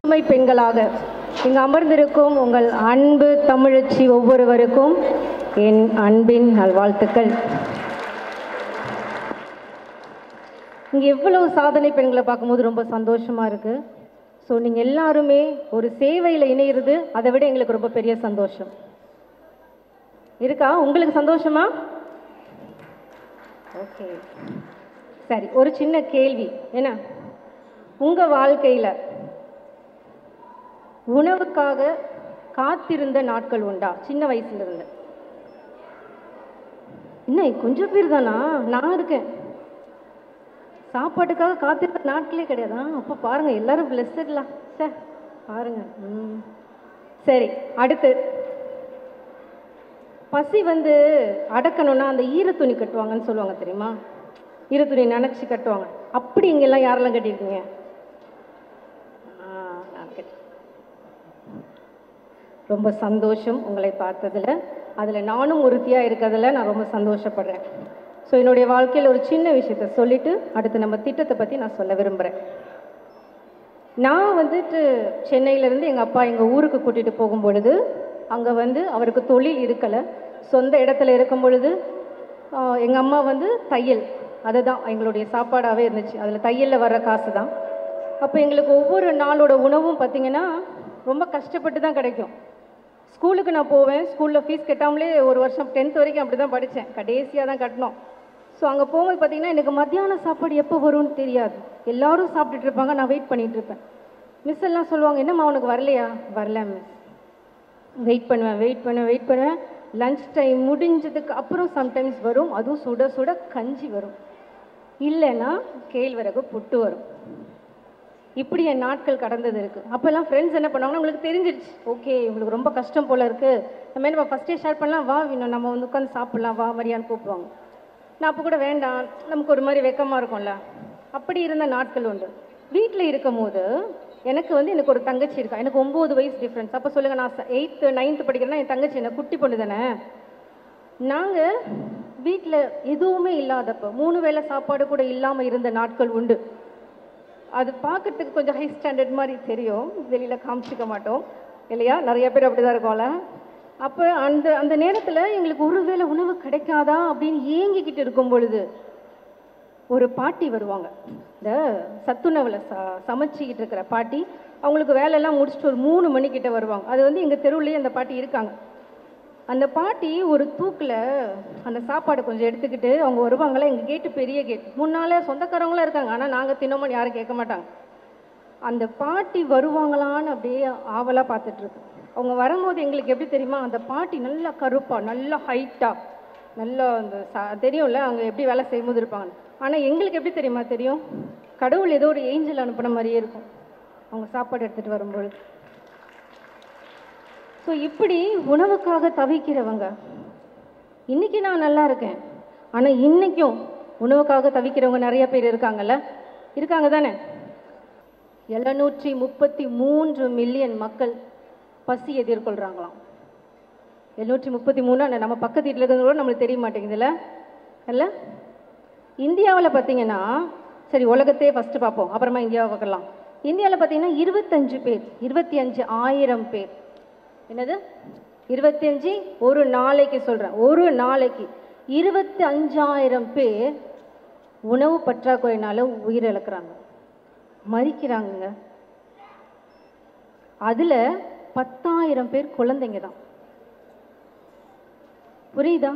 புதுமை பெண்களாக இங்கு அமர்ந்திருக்கும் உங்கள் அன்பு தமிழச்சி ஒவ்வொருவருக்கும் என் அன்பின் நல்வாழ்த்துக்கள். இங்கே எவ்வளவு சாதனை பெண்களை பார்க்கும்போது ரொம்ப சந்தோஷமாக இருக்குது. ஸோ நீங்கள் எல்லாருமே ஒரு சேவையில் இணையிறது அதை விட எங்களுக்கு ரொம்ப பெரிய சந்தோஷம் இருக்கா. உங்களுக்கு சந்தோஷமா? ஓகே, சரி. ஒரு சின்ன கேள்வி, என்ன, உங்கள் வாழ்க்கையில் உணவுக்காக காத்திருந்த நாட்கள் உண்டா? சின்ன வயசுல இருந்து. இன்னும் கொஞ்சம் பேர் தானா? நான் இருக்கேன். சாப்பாட்டுக்காக காத்திருந்த நாட்களே கிடையாதா? அப்போ பாருங்க, எல்லாரும் பிளஸ்டட்லாம் சார் பாருங்க. சரி, அடுத்து பசி அடக்கணும்னா அந்த ஈரத்துணி கட்டுவாங்கன்னு சொல்லுவாங்க, தெரியுமா? ஈரத்துணி நினச்சி கட்டுவாங்க. அப்படி இங்கெல்லாம் யாரெல்லாம் கட்டியிருக்கீங்க? நான் கட்டி. ரொம்ப சந்தோஷம் உங்களை பார்த்ததில். அதில் நானும் உறுதியாக இருக்கிறதுல நான் ரொம்ப சந்தோஷப்படுறேன். ஸோ என்னுடைய வாழ்க்கையில் ஒரு சின்ன விஷயத்த சொல்லிவிட்டு அடுத்து நம்ம திட்டத்தை பற்றி நான் சொல்ல விரும்புகிறேன். நான் சென்னையிலேருந்து எங்கள் அப்பா எங்கள் ஊருக்கு கூட்டிகிட்டு போகும் பொழுது அங்கே அவருக்கு தொழில் இருக்கலை. சொந்த இடத்துல இருக்கும் பொழுது எங்கள் அம்மா தையல், அதுதான் எங்களுடைய சாப்பாடாகவே இருந்துச்சு. அதில் தையலில் வர்ற காசு தான். அப்போ எங்களுக்கு ஒவ்வொரு நாளோட உணவும் பார்த்திங்கன்னா ரொம்ப கஷ்டப்பட்டு தான் கிடைக்கும். ஸ்கூலுக்கு நான் போவேன். ஸ்கூலில் ஃபீஸ் கட்டாமலே ஒரு வருஷம் 10th வரைக்கும் அப்படி தான் படித்தேன். கடைசியாக தான் கட்டணும். ஸோ அங்கே போகும்போது பார்த்திங்கன்னா எனக்கு மத்தியான சாப்பாடு எப்போ வரும்னு தெரியாது. எல்லோரும் சாப்பிட்டுட்டு இருப்பாங்க, நான் வெயிட் பண்ணிகிட்டு இருப்பேன். மிஸ் எல்லாம் சொல்லுவாங்க, என்னம்மா உனக்கு வரலையா? வரல மிஸ். வெயிட் பண்ணுவேன். லன்ச் டைம் முடிஞ்சதுக்கு அப்புறம் சம்டைம்ஸ் வரும், அதுவும் சுட சுட கஞ்சி வரும், இல்லைன்னா கேழ்வரகு புட்டு வரும். இப்படி என் நாட்கள் கடந்தது இருக்குது. அப்போல்லாம் ஃப்ரெண்ட்ஸ் என்ன பண்ணுவாங்கன்னா, உங்களுக்கு தெரிஞ்சிருச்சு, ஓகே உங்களுக்கு ரொம்ப கஷ்டம் போல் இருக்குது, நம்ம என்ன ஃபஸ்ட்டே ஷேர் பண்ணலாம், வா இன்னும் நம்ம உட்காந்து சாப்பிட்லாம், வா மரியான்னு கூப்பிடுவாங்க. நான் அப்போ கூட வேண்டாம், நமக்கு ஒரு மாதிரி வெக்கமாக இருக்கும்ல. அப்படி இருந்த நாட்கள் உண்டு. வீட்டில் இருக்கும் போது எனக்கு எனக்கு ஒரு தங்கச்சி இருக்கா. எனக்கு 9 வயசு டிஃப்ரென்ஸ். அப்போ சொல்லுங்கள், நான் 8th 9th படிக்கிறேன்னா என் தங்கச்சி என்ன குட்டி பொண்ணு தானே. நாங்கள் வீட்டில் எதுவுமே இல்லாதப்போ 3 வேளை சாப்பாடு கூட இல்லாமல் இருந்த நாட்கள் உண்டு. அது பார்க்கறதுக்கு கொஞ்சம் ஹை ஸ்டாண்டர்ட் மாதிரி தெரியும், வெளியில் காமிச்சிக்க மாட்டோம் இல்லையா? நிறைய பேர் அப்படி தான் இருக்கோம்ல. அப்போ அந்த நேரத்தில் எங்களுக்கு ஒரு வேளை உணவு கிடைக்காதா அப்படின்னு ஏங்கிக்கிட்டு இருக்கும் பொழுது ஒரு பாட்டி வருவாங்க. இந்த சத்துணவில் சமைச்சிக்கிட்டு இருக்கிற பாட்டி. அவங்களுக்கு வேலையெல்லாம் முடிச்சுட்டு ஒரு 3 மணிக்கிட்ட வருவாங்க. அது எங்கள் தெருவுலேயே அந்த பாட்டி இருக்காங்க. அந்த பாட்டி ஒரு தூக்கில் அந்த சாப்பாடு கொஞ்சம் எடுத்துக்கிட்டு அவங்க வருவாங்களா. எங்கள் கேட்டு பெரிய கேட், முன்னால் சொந்தக்காரவங்களாம் இருக்காங்க, ஆனால் நாங்கள் தின்னோமன்னு யாரும் கேட்க மாட்டாங்க. அந்த பாட்டி வருவாங்களான்னு அப்படியே ஆவலாக பார்த்துட்ருக்கோம். அவங்க வரும்போது எங்களுக்கு எப்படி தெரியுமா, அந்த பாட்டி நல்லா கருப்பாக, நல்லா ஹைட்டாக, நல்லா அந்த தெரியும்ல அவங்க எப்படி வேலை செய்யும்போது இருப்பாங்க. ஆனால் எங்களுக்கு எப்படி தெரியுமா தெரியும், கடவுள் ஏதோ ஒரு ஏஞ்சல் அனுப்பின மாதிரியே இருக்கும் அவங்க சாப்பாடு எடுத்துகிட்டு வரும்பொழுது. ஸோ இப்படி உணவுக்காக தவிக்கிறவங்க, இன்றைக்கி நான் நல்லா இருக்கேன், ஆனால் இன்றைக்கும் உணவுக்காக தவிக்கிறவங்க நிறைய பேர் இருக்காங்கல்ல, இருக்காங்க தானே? 733 மில்லியன் மக்கள் பசி எதிர்கொள்கிறாங்களாம். 733 நம்ம பக்கத்து வீட்டில் இருக்கிறது கூட நம்மளுக்கு தெரிய மாட்டேங்குதுல்ல இல்லை? இந்தியாவில் பார்த்திங்கன்னா, சரி உலகத்தையே ஃபஸ்ட்டு பார்ப்போம், அப்புறமா இந்தியாவை பார்க்கலாம். இந்தியாவில் பார்த்திங்கன்னா 25,000 பேர். என்னது 25? ஒரு நாளைக்கு சொல்கிறேன், ஒரு நாளைக்கு 25,000 பேர் உணவு பற்றாக்குறையினால உயிரிழக்கிறாங்க, மரிக்கிறாங்க. அதில் 10,000 பேர் குழந்தைங்க தான். புரியுதா?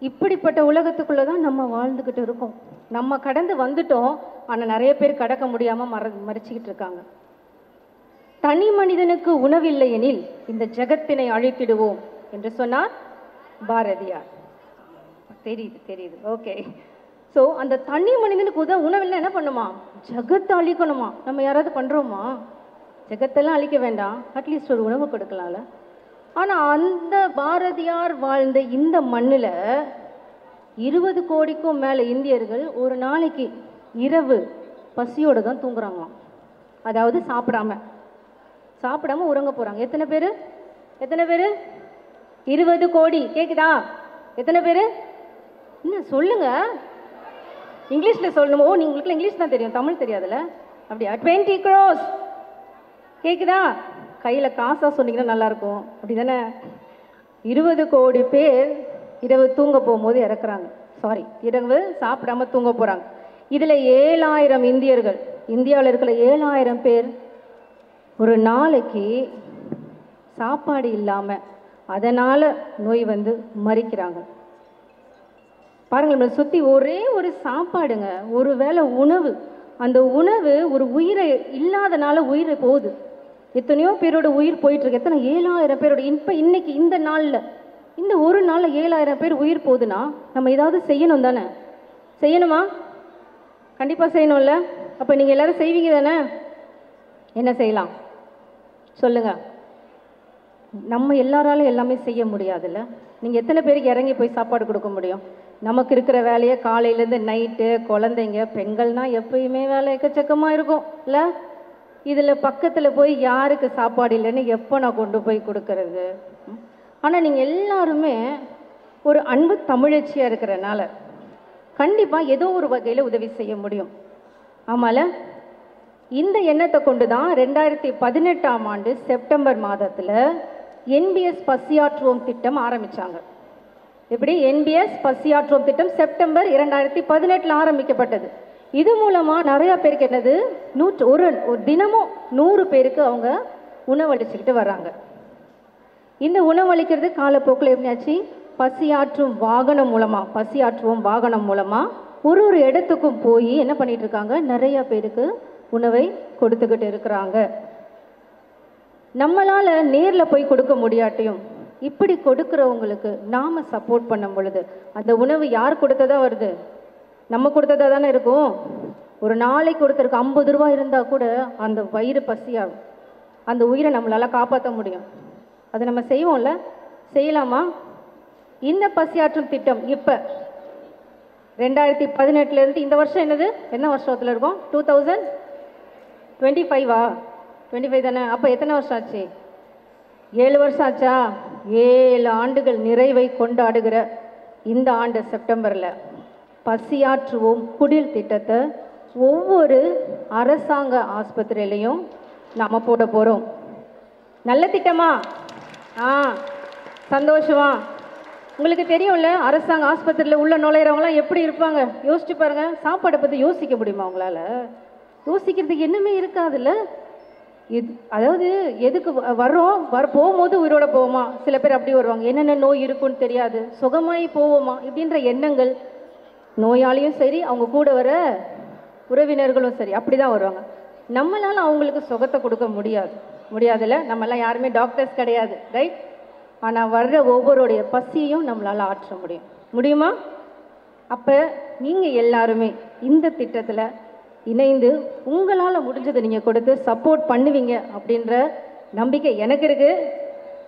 இப்படிப்பட்ட உலகத்துக்குள்ளே தான் நம்ம வாழ்ந்துக்கிட்டு இருக்கோம். நம்ம கடந்து வந்துட்டோம், ஆனால் நிறைய பேர் கடக்க முடியாமல் மறைச்சிக்கிட்டு இருக்காங்க. தனி மனிதனுக்கு உணவில்லை எனில் இந்த ஜெகத்தினை அழித்திடுவோம் என்று சொன்னார் பாரதியார். தெரியுது ஓகே. ஸோ அந்த தனி மனிதனுக்கு உணவில்லை என்ன பண்ணுமா, ஜெகத்தை அழிக்கணுமா? நம்ம யாராவது பண்ணுறோமா? ஜெகத்தெல்லாம் அழிக்க வேண்டாம், அட்லீஸ்ட் ஒரு உணவு கொடுக்கலாம்ல. ஆனால் அந்த பாரதியார் வாழ்ந்த இந்த மண்ணில் 20 கோடிக்கும் மேலே இந்தியர்கள் ஒரு நாளைக்கு இரவு பசியோடு தான் தூங்குறாங்களாம். அதாவது சாப்பிடாம உறங்க போகிறாங்க. எத்தனை பேர்? 20 கோடி. கேட்குதா? எத்தனை பேர்? என்ன சொல்லுங்க, இங்கிலீஷில் சொல்லணுமோ? நீங்களுக்குலாம் இங்கிலீஷ் தான் தெரியும், தமிழ் தெரியாதுல்ல? அப்படியா? 20 crores கேட்குதா? கையில் காசாக சொன்னீங்கன்னா நல்லாயிருக்கும். அப்படி தானே? 20 கோடி பேர் இரவு தூங்க போகும்போது இறக்குறாங்க. சாரி, இரவு சாப்பிடாம தூங்க போகிறாங்க. இதில் 7000 இந்தியர்கள், இந்தியாவில் இருக்கிற 7000 பேர் ஒரு நாளைக்கு சாப்பாடு இல்லாமல் அதனால் நோய் வந்து மறிக்கிறாங்க. பாருங்கள், நம்மளை சுற்றி ஒரே ஒரு சாப்பாடுங்க, ஒரு வேளை உணவு. அந்த உணவு ஒரு உயிரை இல்லாதனால உயிரை போகுது. எத்தனையோ பேரோட உயிர் போயிட்டுருக்கு. எத்தனை 7000 பேரோட இன்னைக்கு இந்த நாளில், இந்த ஒரு நாளில் 7000 பேர் உயிர் போகுதுன்னா நம்ம ஏதாவது செய்யணும் தானே? செய்யணுமா? கண்டிப்பாக செய்யணும்ல. அப்போ நீங்கள் எல்லோரும் செய்வீங்க தானே? என்ன செய்யலாம் சொல்லுங்கள். நம்ம எல்லாராலும் எல்லாமே செய்ய முடியாதுல்ல. நீங்கள் எத்தனை பேருக்கு இறங்கி போய் சாப்பாடு கொடுக்க முடியும்? நமக்கு இருக்கிற வேலையை காலையிலேருந்து நைட்டு, குழந்தைங்க, பெண்கள்னால் எப்பயுமே வேலை எக்கச்சக்கமாக இருக்கும் இல்லை? இதில் பக்கத்தில் போய் யாருக்கு சாப்பாடு இல்லைன்னு எப்போ நான் கொண்டு போய் கொடுக்கறது? ஆனால் நீங்கள் எல்லாருமே ஒரு அன்பு தமிழச்சியாக இருக்கிறனால கண்டிப்பாக ஏதோ ஒரு வகையில் உதவி செய்ய முடியும். ஆமால, இந்த எண்ணத்தை கொண்டு தான் 2018ஆம் ஆண்டு செப்டம்பர் மாதத்தில் NBS பசியாற்றுவோம் திட்டம் ஆரம்பித்தாங்க. எப்படி? NBS பசியாற்றுவோம் திட்டம் செப்டம்பர் 2018 ஆரம்பிக்கப்பட்டது. இது மூலமாக நிறையா பேருக்கு என்னது, ஒரு தினமும் 100 பேருக்கு அவங்க உணவளிச்சுக்கிட்டு வர்றாங்க. இந்த உணவளிக்கிறது காலப்போக்கில் எப்படியாச்சு பசியாற்றுவோம் வாகனம் மூலமாக ஒரு இடத்துக்கும் போய் என்ன பண்ணிட்டு இருக்காங்க, நிறையா பேருக்கு உணவை கொடுத்துக்கிட்டு இருக்கிறாங்க. நம்மளால் நேரில் போய் கொடுக்க முடியாட்டியும் இப்படி கொடுக்குறவங்களுக்கு நாம் சப்போர்ட் பண்ணும் பொழுது அந்த உணவு யார் கொடுத்ததா வருது? நம்ம கொடுத்ததா தானே இருக்கும். ஒரு நாளைக்கு கொடுத்துருக்கு 50 ரூபா இருந்தால் கூட அந்த வயிறு பசியாகும். அந்த உயிரை நம்மளால் காப்பாற்ற முடியும். அதை நம்ம செய்வோம்ல, செய்யலாமா? இந்த பசியாற்றும் திட்டம் இப்போ 2018 இந்த வருஷம் என்னது, என்ன வருஷத்தில் இருக்கும்? 2025 25 தானே? அப்போ எத்தனை வருஷம் ஆச்சு? 7 வருஷம் ஆச்சா? 7 ஆண்டுகள் நிறைவை கொண்டாடுகிற இந்த ஆண்டு செப்டம்பரில் பசியாற்றுவோம் குடில் திட்டத்தை ஒவ்வொரு அரசாங்க ஆஸ்பத்திரியிலையும் நாம் போட போகிறோம். நல்ல திட்டமா? சந்தோஷமா? உங்களுக்கு தெரியும்ல, அரசாங்க ஆஸ்பத்திரியில் உள்ள நுழையிறவங்களாம் எப்படி இருப்பாங்க யோசிச்சு பாருங்க. சாப்பாடை பற்றி யோசிக்க முடியுமா உங்களால்? யோசிக்கிறதுக்கு என்னமே இருக்காதுல்ல. அதாவது எதுக்கு வர்றோம், போகும்போது உயிரோட போவோமா? சில பேர் அப்படி வருவாங்க, என்னென்ன நோய் இருக்குன்னு தெரியாது, சுகமாயி போவோமா இப்படின்ற எண்ணங்கள். நோயாளியும் சரி, அவங்க கூட வர உறவினர்களும் சரி அப்படி தான் வருவாங்க. நம்மளால் அவங்களுக்கு சுகத்தை கொடுக்க முடியாதுல்ல. நம்மளாம் யாருமே டாக்டர்ஸ் கிடையாது, ரைட்? ஆனால் வர்ற ஒவ்வொருடைய பசியையும் நம்மளால் ஆற்ற முடியுமா? அப்போ நீங்கள் எல்லாருமே இந்த திட்டத்தில் இணைந்து உங்களால் முடிஞ்சதை நீங்கள் கொடுத்து சப்போர்ட் பண்ணுவீங்க அப்படின்ற நம்பிக்கை எனக்கு இருக்குது.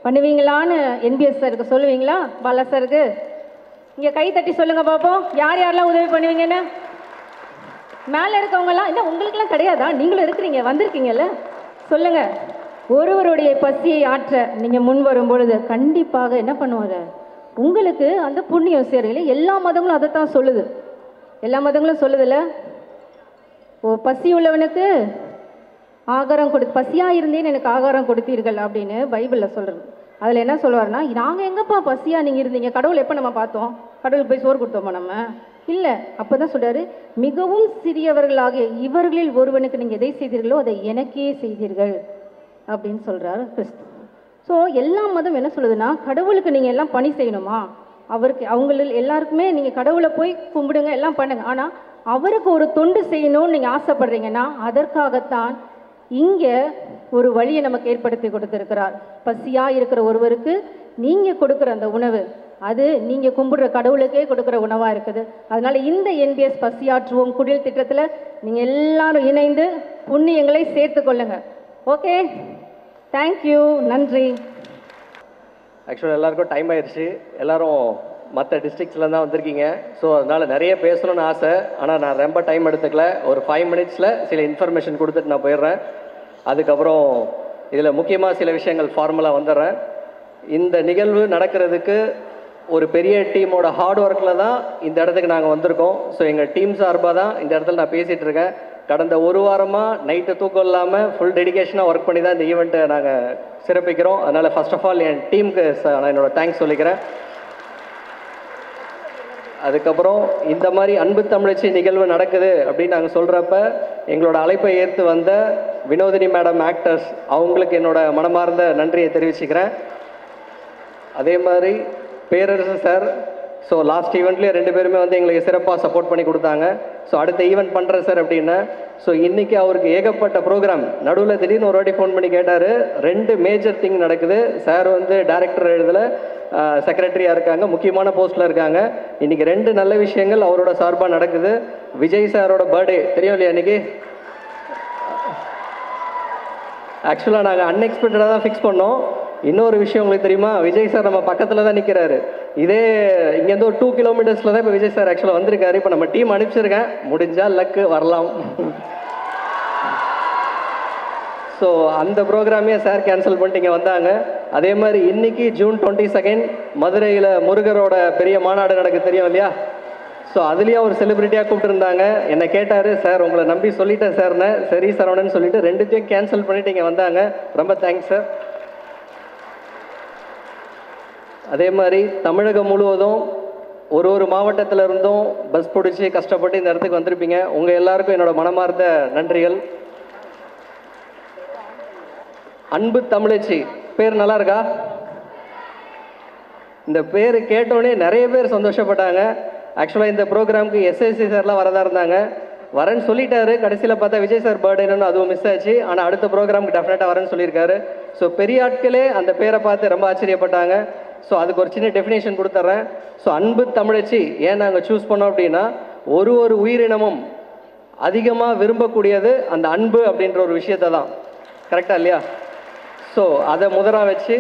பண்ணுவீங்களான்னு NBS சாருக்கு சொல்லுவீங்களா? பாலா சாருக்கு இங்கே கை தட்டி சொல்லுங்கள் பார்ப்போம், யார் யாரெல்லாம் உதவி பண்ணுவீங்கன்னு. மேலே இருக்கவங்கலாம் இல்லை, உங்களுக்கெல்லாம் கிடையாதா? நீங்களும் இருக்கிறீங்க, வந்திருக்கீங்கல்ல, சொல்லுங்கள். ஒருவருடைய பசியை ஆற்ற நீங்கள் முன் வரும் பொழுது கண்டிப்பாக என்ன பண்ணுவாங்க, உங்களுக்கு அந்த புண்ணியம் சேருங்களே. எல்லா மதங்களும் அதைத்தான் சொல்லுது. எல்லா மதங்களும் சொல்லுதில்ல, பசி உள்ளவனுக்கு ஆகாரம் பசியாக இருந்தேன்னு எனக்கு ஆகாரம் கொடுத்தீர்கள் அப்படின்னு பைபிளில் சொல்கிறது. அதில் என்ன சொல்லுவார்னா, நாங்கள் எங்கப்பா பசியாக நீங்கள் இருந்தீங்க, கடவுள் எப்போ நம்ம பார்த்தோம்? கடவுளுக்கு போய் சோறு கொடுத்தோமா நம்ம? இல்லை. அப்போ தான் சொல்கிறாரு, மிகவும் சிறியவர்களாகிய இவர்களில் ஒருவனுக்கு நீங்கள் எதை செய்தீர்களோ அதை எனக்கே செய்தீர்கள் அப்படின்னு சொல்கிறார் கிறிஸ்து. ஸோ எல்லா மதம் என்ன சொல்லுதுன்னா, கடவுளுக்கு நீங்கள் எல்லாம் பணி செய்யணுமா, அவங்களில் எல்லாருக்குமே நீங்கள் கடவுளை போய் கும்பிடுங்க, எல்லாம் பண்ணுங்க. ஆனால் அவருக்கு ஒரு தொண்டு செய்யணும்னு நீங்கள் ஆசைப்படுறீங்கன்னா அதற்காகத்தான் இங்கே ஒரு வழியை நமக்கு ஏற்படுத்தி கொடுத்துருக்கிறார். பசியாக இருக்கிற ஒருவருக்கு நீங்கள் கொடுக்குற அந்த உணவு, அது நீங்கள் கும்பிடுற கடவுளுக்கே கொடுக்குற உணவாக இருக்குது. அதனால் இந்த NBS பசியாற்றுவோம் குடில் திட்டத்தில் நீங்கள் எல்லாரும் இணைந்து புண்ணியங்களை சேர்த்து கொள்ளுங்க. ஓகே, தேங்க்யூ, நன்றி. ஆக்சுவலாக எல்லாருக்கும் டைம் ஆயிடுச்சு. எல்லோரும் மற்ற டிஸ்ட்ரிக்ட்ஸில் தான் வந்திருக்கீங்க. ஸோ அதனால் நிறைய பேசணும்னு ஆசை. ஆனால் நான் ரொம்ப டைம் எடுத்துக்கல. ஒரு 5 மினிட்ஸில் சில இன்ஃபர்மேஷன் கொடுத்துட்டு நான் போயிடுறேன். அதுக்கப்புறம் இதில் முக்கியமாக சில விஷயங்கள் ஃபார்மலாக வந்துடுறேன். இந்த நிகழ்வு நடக்கிறதுக்கு ஒரு பெரிய டீமோட ஹார்ட் ஒர்க்கில் தான் இந்த இடத்துக்கு நாங்கள் வந்திருக்கோம். ஸோ எங்கள் டீம் சார்பாக தான் இந்த இடத்துல நான் பேசிகிட்டு இருக்கேன். கடந்த ஒரு வாரமாக நைட்டு தூக்கம் இல்லாமல் ஃபுல் டெடிகேஷனாக ஒர்க் பண்ணி தான் இந்த ஈவெண்ட்டை நாங்கள் சிறப்பிக்கிறோம். அதனால் ஃபர்ஸ்ட் ஆஃப் ஆல் என் டீமுக்கு நான் என்னோட தேங்க்ஸ் சொல்லிக்கிறேன். அதுக்கப்புறம் இந்த மாதிரி அன்பு தமிழச்சி நிகழ்வு நடக்குது அப்படின்னு நாங்கள் சொல்கிறப்ப எங்களோட அழைப்பை ஏற்று வந்த வினோதினி மேடம் ஆக்டர்ஸ் அவங்களுக்கு என்னோட மனமார்ந்த நன்றியை தெரிவிச்சுக்கிறேன். அதே மாதிரி பேரரசு சார், ஸோ லாஸ்ட் ஈவெண்ட்லேயே 2 பேருமே வந்து எங்களுக்கு சிறப்பாக சப்போர்ட் பண்ணி கொடுத்தாங்க. ஸோ அடுத்த ஈவெண்ட் பண்ணுறேன் சார் அப்படின்னா, ஸோ இன்றைக்கி அவருக்கு ஏகப்பட்ட ப்ரோக்ராம். நடுவில் திடீர்னு ஒரு வாட்டி ஃபோன் பண்ணி கேட்டார். 2 மேஜர் திங் நடக்குது. சார் வந்து டைரக்டர் எழுதலை, செக்ரட்டரியாக இருக்காங்க, முக்கியமான போஸ்ட்டில் இருக்காங்க. இன்றைக்கி 2 நல்ல விஷயங்கள் அவரோட சார்பாக நடக்குது. விஜய் சாரோட பர்த்டே தெரியும் இல்லையா இன்றைக்கி? ஆக்சுவலாக நாங்கள் அன்எக்ஸ்பெக்டடாக தான் ஃபிக்ஸ் பண்ணோம். இன்னொரு விஷயம் உங்களுக்கு தெரியுமா, விஜய் சார் நம்ம பக்கத்தில் தான் நிற்கிறாரு. இதே இங்கேருந்து ஒரு 2 கிலோமீட்டர்ஸில் தான் இப்போ விஜய் சார் ஆக்சுவலாக வந்திருக்காரு. இப்போ நம்ம டீம் அனுப்பிச்சிருக்கேன், முடிஞ்சால் லக்கு வரலாம். ஸோ அந்த ப்ரோக்ராமே சார் கேன்சல் பண்ணிட்டு இங்கே வந்தாங்க. அதே மாதிரி இன்னைக்கு ஜூன் 22 மதுரையில் முருகரோட பெரிய மாநாடு நடக்கு தெரியும் இல்லையா? ஸோ அதுலேயே ஒரு செலிப்ரிட்டியாக கூப்பிட்டுருந்தாங்க. என்னை கேட்டார், சார் உங்களை நம்பி சொல்லிட்டேன் சார்னு. சரி சரவணன் சொல்லிட்டு 2த்தையும் கேன்சல் பண்ணிட்டு இங்கே வந்தாங்க. ரொம்ப தேங்க்ஸ் சார். அதே மாதிரி தமிழகம் முழுவதும் ஒரு மாவட்டத்தில் இருந்தும் பஸ் பிடிச்சி கஷ்டப்பட்டு இந்த இடத்துக்கு வந்திருப்பீங்க. உங்கள் எல்லாருக்கும் என்னோட மனமார்ந்த நன்றிகள். அன்பு தமிழச்சி பேர் நல்லா இருக்கா? இந்த பேர் கேட்டோடனே நிறைய பேர் சந்தோஷப்பட்டாங்க. ஆக்சுவலாக இந்த ப்ரோக்ராமுக்கு எஸ்எஸ்சி சார்லாம் வரதா இருந்தாங்க, வரேன்னு சொல்லிட்டாரு. கடைசியில் பார்த்தா விஜய் சார் பர்த்டேன்னு அதுவும் மிஸ் ஆச்சு. ஆனால் அடுத்த ப்ரோக்ராமுக்கு டெஃபினட்டாக வரேன்னு சொல்லியிருக்காரு. ஸோ பெரிய ஆட்களே அந்த பேரை பார்த்து ரொம்ப ஆச்சரியப்பட்டாங்க. ஸோ அதுக்கு ஒரு சின்ன டெஃபினேஷன் கொடுத்துட்றேன். ஸோ அன்பு தமிழச்சி ஏன் நாங்கள் சூஸ் பண்ணோம் அப்படின்னா, ஒரு உயிரினமும் அதிகமாக விரும்பக்கூடியது அந்த அன்பு அப்படின்ற ஒரு விஷயத்தை தான். கரெக்டாக இல்லையா? ஸோ அதை முதலாக வச்சு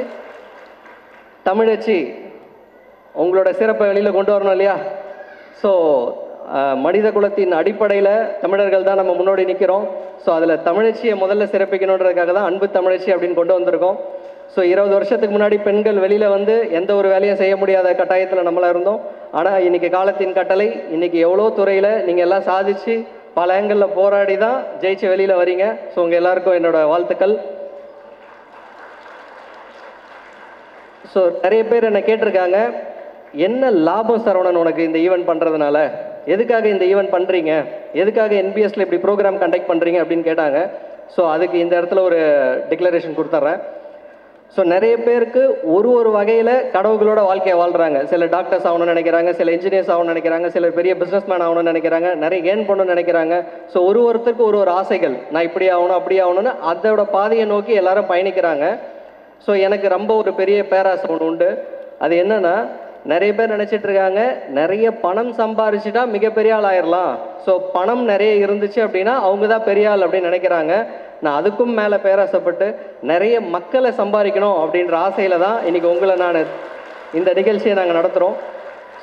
தமிழச்சி உங்களோட சிறப்பை வெளியில் கொண்டு வரணும் இல்லையா? ஸோ மனித குலத்தின் அடிப்படையில் தமிழர்கள் தான் நம்ம முன்னோடி நிற்கிறோம். ஸோ அதில் தமிழச்சியை முதல்ல சிறப்பிக்கணுன்றதுக்காக தான் அன்பு தமிழச்சி அப்படின்னு கொண்டு வந்திருக்கோம். ஸோ 20 வருஷத்துக்கு முன்னாடி பெண்கள் வெளியில் வந்து எந்த ஒரு வேலையும் செய்ய முடியாத கட்டாயத்தில் நம்மளாக இருந்தோம். ஆனால் இன்றைக்கி காலத்தின் கட்டளை, இன்றைக்கி எவ்வளோ துறையில் நீங்கள் எல்லாம் சாதித்து பல ஆங்கிளில் போராடி தான் ஜெயிச்சு வெளியில் வரீங்க. ஸோ உங்கள் எல்லாருக்கும் என்னோடய வாழ்த்துக்கள். ஸோ நிறைய பேர் என்னை கேட்டிருக்காங்க, என்ன லாபம் சரவணன் உனக்கு இந்த ஈவெண்ட் பண்ணுறதுனால, எதுக்காக இந்த ஈவெண்ட் பண்ணுறீங்க, எதுக்காக என்பிஎஸ்ல இப்படி ப்ரோக்ராம் கண்டக்ட் பண்ணுறீங்க அப்படின்னு கேட்டாங்க. ஸோ அதுக்கு இந்த இடத்துல ஒரு டிக்ளரேஷன் கொடுத்துட்றேன். ஸோ நிறைய பேருக்கு ஒரு வகையில் கடவுளோட வாழ்க்கையை வாழ்கிறாங்க. சில டாக்டர்ஸ் ஆகணும்னு நினைக்கிறாங்க, சில இன்ஜினியர்ஸ் ஆகணும்னு நினைக்கிறாங்க, சிலர் பெரிய பிஸ்னஸ் மேன் ஆகணும்னு நினைக்கிறாங்க, நிறைய ஏர்ன் பண்ணணும்னு நினைக்கிறாங்க. ஸோ ஒருத்தருக்கு ஒரு ஆசைகள், நான் இப்படி ஆகணும் அப்படி ஆகணும்னு அதோட பாதையை நோக்கி எல்லாரும் பயணிக்கிறாங்க. ஸோ எனக்கு ரொம்ப ஒரு பெரிய பேராசை ஒன்று உண்டு. அது என்னன்னா, நிறைய பேர் நினச்சிட்டு இருக்காங்க நிறைய பணம் சம்பாரிச்சுட்டா மிகப்பெரிய ஆள் ஆயிடலாம். ஸோ பணம் நிறைய இருந்துச்சு அப்படின்னா அவங்க தான் பெரிய ஆள் அப்படின்னு நினைக்கிறாங்க. நான் அதுக்கும் மேலே பேராசைப்பட்டு நிறைய மக்களை சம்பாதிக்கணும் அப்படின்ற ஆசையில் தான் இன்றைக்கி உங்களை நான் இந்த நிகழ்ச்சியை நாங்கள் நடத்துகிறோம்.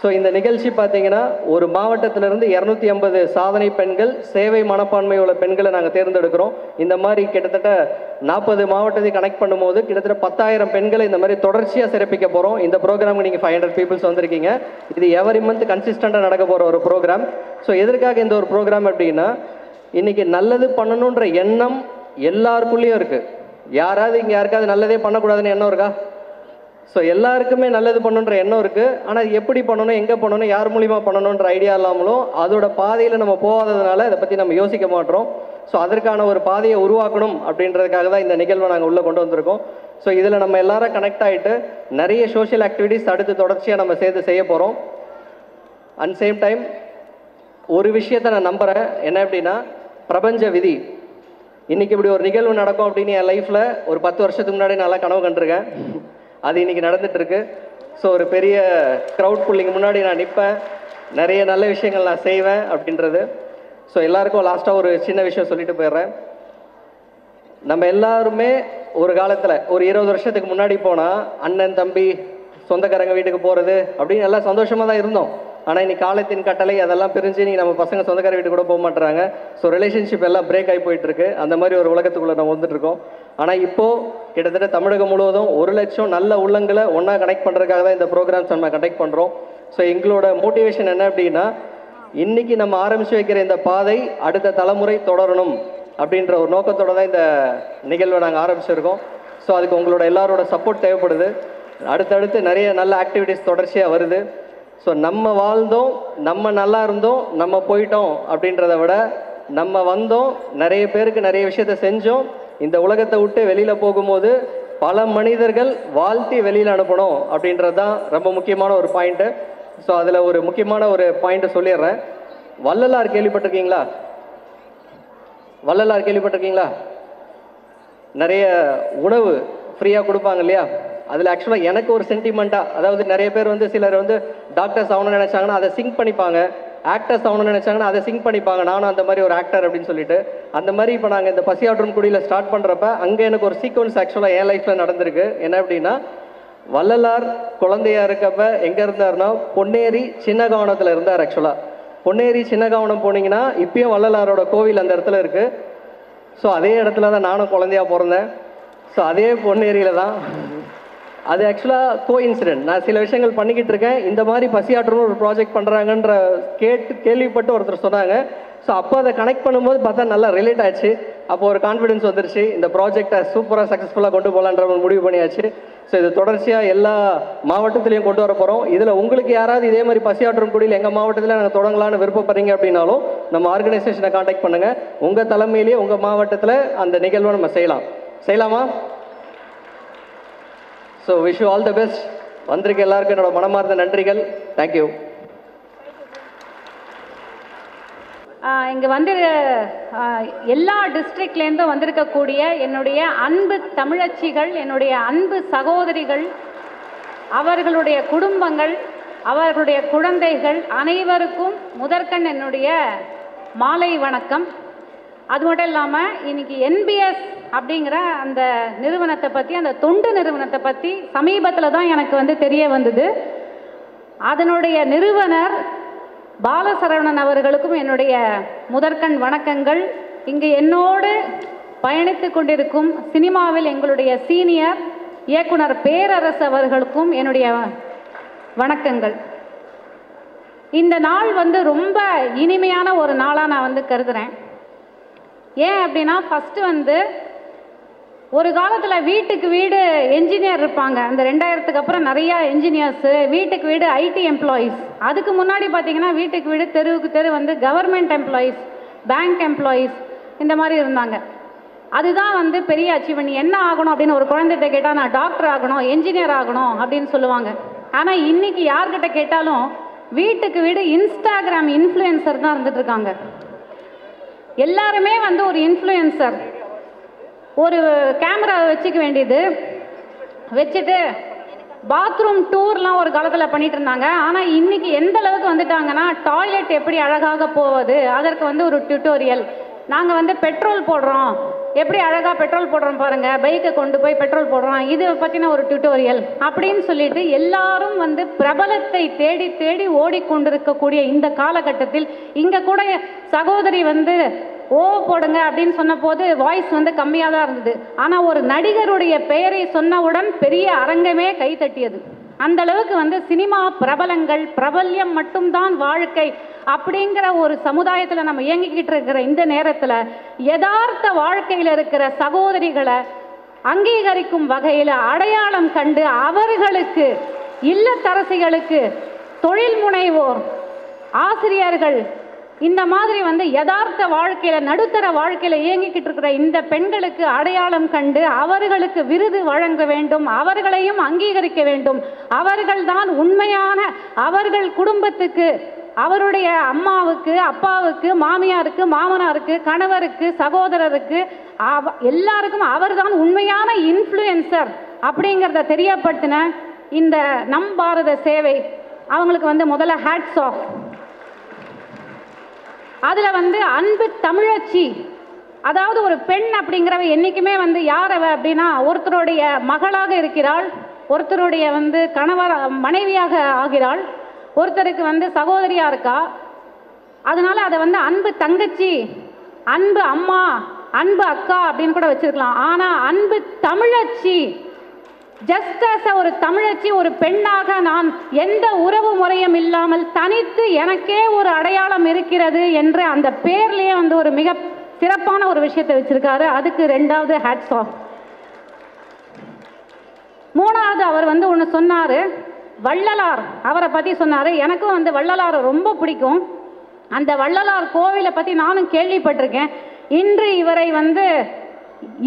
ஸோ இந்த நிகழ்ச்சி பார்த்தீங்கன்னா ஒரு மாவட்டத்திலிருந்து 250 சாதனை பெண்கள், சேவை மனப்பான்மை உள்ள பெண்களை நாங்கள் தேர்ந்தெடுக்கிறோம். இந்த மாதிரி கிட்டத்தட்ட 40 மாவட்டத்தை கனெக்ட் பண்ணும்போது கிட்டத்தட்ட 10,000 பெண்களை இந்த மாதிரி தொடர்ச்சியாக சிறப்பிக்க போகிறோம். இந்த ப்ரோக்ராமுக்கு நீங்கள் 500 பீப்புள்ஸ் வந்திருக்கீங்க. இது எவரி மந்த் கன்சிஸ்டண்ட்டாக நடக்க போகிற ஒரு ப்ரோக்ராம். ஸோ எதற்காக இந்த ஒரு ப்ரோக்ராம் அப்படின்னா, இன்றைக்கி நல்லது பண்ணணுன்ற எண்ணம் எல்லாருக்குள்ளேயும் இருக்குது. யாராவது இங்கே யாருக்காவது நல்லதே பண்ணக்கூடாதுன்னு எண்ணம் இருக்கா? ஸோ எல்லாருக்குமே நல்லது பண்ணணுன்ற எண்ணம் இருக்குது. ஆனால் எப்படி பண்ணணும், எங்கே பண்ணணும், யார் மூலிமா பண்ணணுன்ற ஐடியா இல்லாமலும் அதோட பாதையில் நம்ம போகாததுனால இதை பற்றி நம்ம யோசிக்க மாட்டோம். ஸோ அதற்கான ஒரு பாதையை உருவாக்கணும் அப்படின்றதுக்காக தான் இந்த நிகழ்வை நாங்கள் உள்ளே கொண்டு வந்திருக்கோம். ஸோ இதில் நம்ம எல்லாரும் கனெக்ட் ஆகிட்டு நிறைய சோஷியல் ஆக்டிவிட்டீஸ் அடுத்து தொடர்ச்சியாக நம்ம சேர்த்து செய்ய போகிறோம். அண்ட் சேம் டைம் ஒரு விஷயத்தை நான் நம்புகிறேன், என்ன அப்படின்னா பிரபஞ்ச விதி. இன்றைக்கி இப்படி ஒரு நிகழ்வு நடக்கும் அப்படின்னு என் லைஃப்பில் ஒரு 10 வருஷத்துக்கு முன்னாடி நல்லா கனவு கண்டிருக்கேன். அது இன்றைக்கி நடந்துகிட்ருக்கு. ஸோ ஒரு பெரிய க்ரௌட் புல்லிங் முன்னாடி நான் நிற்பேன், நிறைய நல்ல விஷயங்கள் நான் செய்வேன் அப்படின்றது. ஸோ எல்லாருக்கும் லாஸ்ட்டாக ஒரு சின்ன விஷயம் சொல்லிட்டு போயிடுறேன். நம்ம எல்லாருமே ஒரு காலத்தில் ஒரு 20 வருஷத்துக்கு முன்னாடி போனால் அண்ணன் தம்பி சொந்தக்காரங்க வீட்டுக்கு போகிறது அப்படின்னு எல்லாம் சந்தோஷமாக தான் இருந்தோம். ஆனால் இன்னைக்கு காலத்தின் கட்டளை அதெல்லாம் பிரிஞ்சு நீ நம்ம பசங்க சொந்தக்கார வீட்டுக்கு கூட போக மாட்டுறாங்க. ஸோ ரிலேஷன்ஷிப் எல்லாம் பிரேக் ஆகி போயிட்டுருக்கு. அந்த மாதிரி ஒரு உலகத்துக்குள்ளே நம்ம வந்துட்டுருக்கோம். ஆனால் இப்போது கிட்டத்தட்ட தமிழகம் முழுவதும் 1 லட்சம் நல்ல உள்ளங்களை ஒன்றா கனெக்ட் பண்ணுறதுக்காக தான் இந்த ப்ரோக்ராம்ஸ் நம்ம கண்டக்ட் பண்ணுறோம். ஸோ எங்களோட மோட்டிவேஷன் என்ன அப்படின்னா, இன்னைக்கு நம்ம ஆரம்பித்து வைக்கிற இந்த பாதை அடுத்த தலைமுறை தொடரணும் அப்படின்ற ஒரு நோக்கத்தோடு தான் இந்த நிகழ்வை நாங்கள் ஆரம்பிச்சிருக்கோம். ஸோ அதுக்கு உங்களோட எல்லாரோட சப்போர்ட் தேவைப்படுது. அடுத்தடுத்து நிறைய நல்ல ஆக்டிவிட்டீஸ் தொடர்ச்சியாக வருது. ஸோ நம்ம வாழ்ந்தோம், நம்ம நல்லா இருந்தோம், நம்ம போயிட்டோம் அப்படின்றத விட நம்ம வந்தோம், நிறைய பேருக்கு நிறைய விஷயத்த செஞ்சோம். இந்த உலகத்தை விட்டு வெளியில் போகும்போது பல மனிதர்கள் வாழ்த்தி வெளியில் அனுப்பணும் அப்படின்றது தான் ரொம்ப முக்கியமான ஒரு பாயிண்ட்டு. ஸோ அதில் ஒரு முக்கியமான ஒரு பாயிண்ட்டை சொல்லிடுறேன். வள்ளலார் கேள்விப்பட்டிருக்கீங்களா? வள்ளலார் கேள்விப்பட்டிருக்கீங்களா? நிறைய உணவு ஃப்ரீயாக கொடுப்பாங்க இல்லையா? அதில் ஆக்சுவலாக எனக்கு ஒரு சென்டிமெண்ட்டாக, அதாவது நிறைய பேர் வந்து சிலர் வந்து டாக்டர்ஸ் ஆகணும்னு நினச்சாங்கன்னா அதை சிங்க் பண்ணிப்பாங்க, ஆக்டர்ஸ் ஆகணும்னு நினச்சாங்கன்னா அதை சிங்க் பண்ணிப்பாங்க. நானும் அந்த மாதிரி ஒரு ஆக்டர் அப்படின்னு சொல்லிட்டு அந்த மாதிரி இப்போ நாங்கள் இந்த பசியாற்றும் குடியில் ஸ்டார்ட் பண்ணுறப்ப அங்கே எனக்கு ஒரு சீக்வன்ஸ் ஆக்சுவலாக என் லைஃப்பில் நடந்திருக்கு. என்ன அப்படின்னா, வள்ளலார் குழந்தையா இருக்கப்ப எங்கே இருந்தார்னா பொன்னேரி சின்னகவனத்தில் இருந்தார். ஆக்சுவலாக பொன்னேரி சின்னகவனம் போனீங்கன்னா இப்பயும் வள்ளலாரோட கோவில் அந்த இடத்துல இருக்குது. ஸோ அதே இடத்துல தான் நானும் குழந்தையா பிறந்தேன். ஸோ அதே பொன்னேரியில் தான். அது ஆக்சுவலாக கோஇன்சிடென்ட். நான் சில விஷயங்கள் பண்ணிக்கிட்டு இருக்கேன், இந்த மாதிரி பசியாற்றணும் ஒரு ப்ராஜெக்ட் பண்ணுறாங்கன்ற கேள்விப்பட்டு ஒருத்தர் சொன்னாங்க. ஸோ அப்போ அதை கனெக்ட் பண்ணும்போது பார்த்தா நல்லா ரிலேட் ஆச்சு. அப்போ ஒரு கான்ஃபிடன்ஸ் வந்துருச்சு, இந்த ப்ராஜெக்டை சூப்பராக சக்ஸஸ்ஃபுல்லாக கொண்டு போகலான்ற ஒரு முடிவு பண்ணியாச்சு. ஸோ இது தொடர்ச்சியாக எல்லா மாவட்டத்திலையும் கொண்டு வர போகிறோம். இதில் உங்களுக்கு யாராவது இதே மாதிரி பசியாற்றும் குடியில் எங்கள் மாவட்டத்தில் நாங்கள் தொடங்கலான்னு விருப்பப்படுறீங்க அப்படின்னாலும் நம்ம ஆர்கனைசேஷனை காண்டாக்ட் பண்ணுங்கள். உங்கள் தலைமையிலேயே உங்கள் மாவட்டத்தில் அந்த நிகழ்வை நம்ம செய்யலாமா? So wish you all the best. வந்திருக்க எல்லாருக்கும் என்னோட மனமார்ந்த நன்றிகள். தேங்க்யூ. இங்கே வந்து எல்லா டிஸ்ட்ரிக்ட்லேருந்தும் வந்திருக்கக்கூடிய என்னுடைய அன்பு தமிழச்சிகள், என்னுடைய அன்பு சகோதரிகள், அவர்களுடைய குடும்பங்கள், அவர்களுடைய குழந்தைகள் அனைவருக்கும் முதற்கண் என்னுடைய மாலை வணக்கம். அது மட்டும் இல்லாமல் இன்னைக்கு என்பிஎஸ் அப்படிங்கிற அந்த நிறுவனத்தை பற்றி, அந்த தொண்டு நிறுவனத்தை பற்றி சமீபத்தில் தான் எனக்கு வந்து தெரிய வந்தது. அதனுடைய நிறுவனர் பாலசரவணன் அவர்களுக்கும் என்னுடைய முதற்கண் வணக்கங்கள். இங்கு என்னோடு பயணித்து கொண்டிருக்கும் சினிமாவில் எங்களுடைய சீனியர் இயக்குனர் பேரரசு அவர்களுக்கும் என்னுடைய வணக்கங்கள். இந்த நாள் வந்து ரொம்ப இனிமையான ஒரு நாளாக நான் வந்து கருதுகிறேன். ஏன் அப்படின்னா, ஃபஸ்ட்டு வந்து ஒரு காலத்தில் வீட்டுக்கு வீடு என்ஜினியர் இருப்பாங்க. அந்த 2000க்கு அப்புறம் நிறையா என்ஜினியர்ஸு, வீட்டுக்கு வீடு ஐடி எம்ப்ளாயீஸ். அதுக்கு முன்னாடி பார்த்தீங்கன்னா வீட்டுக்கு வீடு தெருவுக்கு தெரு வந்து கவர்மெண்ட் எம்ப்ளாயீஸ், பேங்க் எம்ப்ளாயீஸ், இந்த மாதிரி இருந்தாங்க. அதுதான் வந்து பெரிய அச்சீவ்மெண்ட். என்ன ஆகணும் அப்படின்னு ஒரு குழந்தைகிட்ட கேட்டால் நான் டாக்டர் ஆகணும், என்ஜினியர் ஆகணும் அப்படின்னு சொல்லுவாங்க. ஆனால் இன்றைக்கி யார்கிட்ட கேட்டாலும் வீட்டுக்கு வீடு இன்ஸ்டாகிராம் இன்ஃப்ளூயன்சர் தான் இருந்துட்டு இருக்காங்க. எல்லாருமே வந்து ஒரு இன்ஃப்ளூயன்சர். ஒரு கேமராவை வச்சுக்க வேண்டியது, வச்சுட்டு பாத்ரூம் டூர்லாம் ஒரு காலத்தில் பண்ணிட்டு இருந்தாங்க. ஆனால் இன்னைக்கு எந்த அளவுக்கு வந்துட்டாங்கன்னா, டாய்லெட் எப்படி அழகாக போவது அதற்கு வந்து ஒரு டியூட்டோரியல். நாங்கள் வந்து பெட்ரோல் போடுறோம், எப்படி அழகாக பெட்ரோல் போடுறோம் பாருங்கள், பைக்கை கொண்டு போய் பெட்ரோல் போடுறோம், இது பற்றின ஒரு டியூட்டோரியல் அப்படின்னு சொல்லிட்டு எல்லாரும் வந்து பிரபலத்தை தேடி தேடி ஓடிக்கொண்டிருக்கக்கூடிய இந்த காலகட்டத்தில் இங்கே கூட சகோதரி வந்து ஓ போடுங்க அப்படின்னு சொன்ன போது வாய்ஸ் வந்து கம்மியாக தான் இருந்தது. ஆனால் ஒரு நடிகருடைய பெயரை சொன்னவுடன் பெரிய அரங்கமே கைத்தட்டியது. அந்த அளவுக்கு வந்து சினிமா பிரபலங்கள், பிரபல்யம் மட்டும்தான் வாழ்க்கை அப்படிங்கிற ஒரு சமுதாயத்தில் நம்ம இயங்கிக்கிட்டு இருக்கிற இந்த நேரத்தில் யதார்த்த வாழ்க்கையில் இருக்கிற சகோதரிகளை அங்கீகரிக்கும் வகையில் அடையாளம் கண்டு அவர்களுக்கு, இல்லத்தரசிகளுக்கு, தொழில் முனைவோர், ஆசிரியர்கள், இந்த மாதிரி வந்து யதார்த்த வாழ்க்கையில், நடுத்தர வாழ்க்கையில் இயங்கிக்கிட்டு இருக்கிற இந்த பெண்களுக்கு அடையாளம் கண்டு அவர்களுக்கு விருது வழங்க வேண்டும், அவர்களையும் அங்கீகரிக்க வேண்டும். அவர்கள்தான் உண்மையான, அவர்கள் குடும்பத்துக்கு, அவருடைய அம்மாவுக்கு, அப்பாவுக்கு, மாமியாருக்கு, மாமனாருக்கு, கணவருக்கு, சகோதரருக்கு, எல்லாருக்கும் அவர்தான் உண்மையான இன்ஃப்ளூயன்சர் அப்படிங்கிறத தெரியப்படுத்தின இந்த நம் பாரத சேவை அவங்களுக்கு வந்து முதல்ல ஹேட்ஸ் ஆஃப். அதில் வந்து அன்பு தமிழச்சி, அதாவது ஒரு பெண் அப்படிங்கிறவ என்றைக்குமே வந்து யார் அவ அப்படின்னா, ஒருத்தருடைய மகளாக இருக்கிறாள், ஒருத்தருடைய வந்து கணவர் மனைவியாக ஆகிறாள், ஒருத்தருக்கு வந்து சகோதரியாக இருக்கா. அதனால் அதை வந்து அன்பு தங்கச்சி, அன்பு அம்மா, அன்பு அக்கா அப்படின்னு கூட வச்சுருக்கலாம். ஆனால் அன்பு தமிழச்சி ஜஸ்ட் அஸ் ஒரு தமிழச்சி, ஒரு பெண்ணாக நான் எந்த உறவு முறையும் இல்லாமல் தனித்து எனக்கே ஒரு அடையாளம் இருக்கிறது என்ற அந்த பேர்லயே வந்து ஒரு மிக சிறப்பான ஒரு விஷயத்தை வச்சிருக்காரு. அதுக்கு 2வது ஹேட்ஸ் ஆஃப். 3வது அவர் வந்து ஒன்று சொன்னார், வள்ளலார் அவரை பற்றி சொன்னார். எனக்கும் வந்து வள்ளலார் ரொம்ப பிடிக்கும். அந்த வள்ளலார் கோவிலை பற்றி நானும் கேள்விப்பட்டிருக்கேன். இன்று இவரை வந்து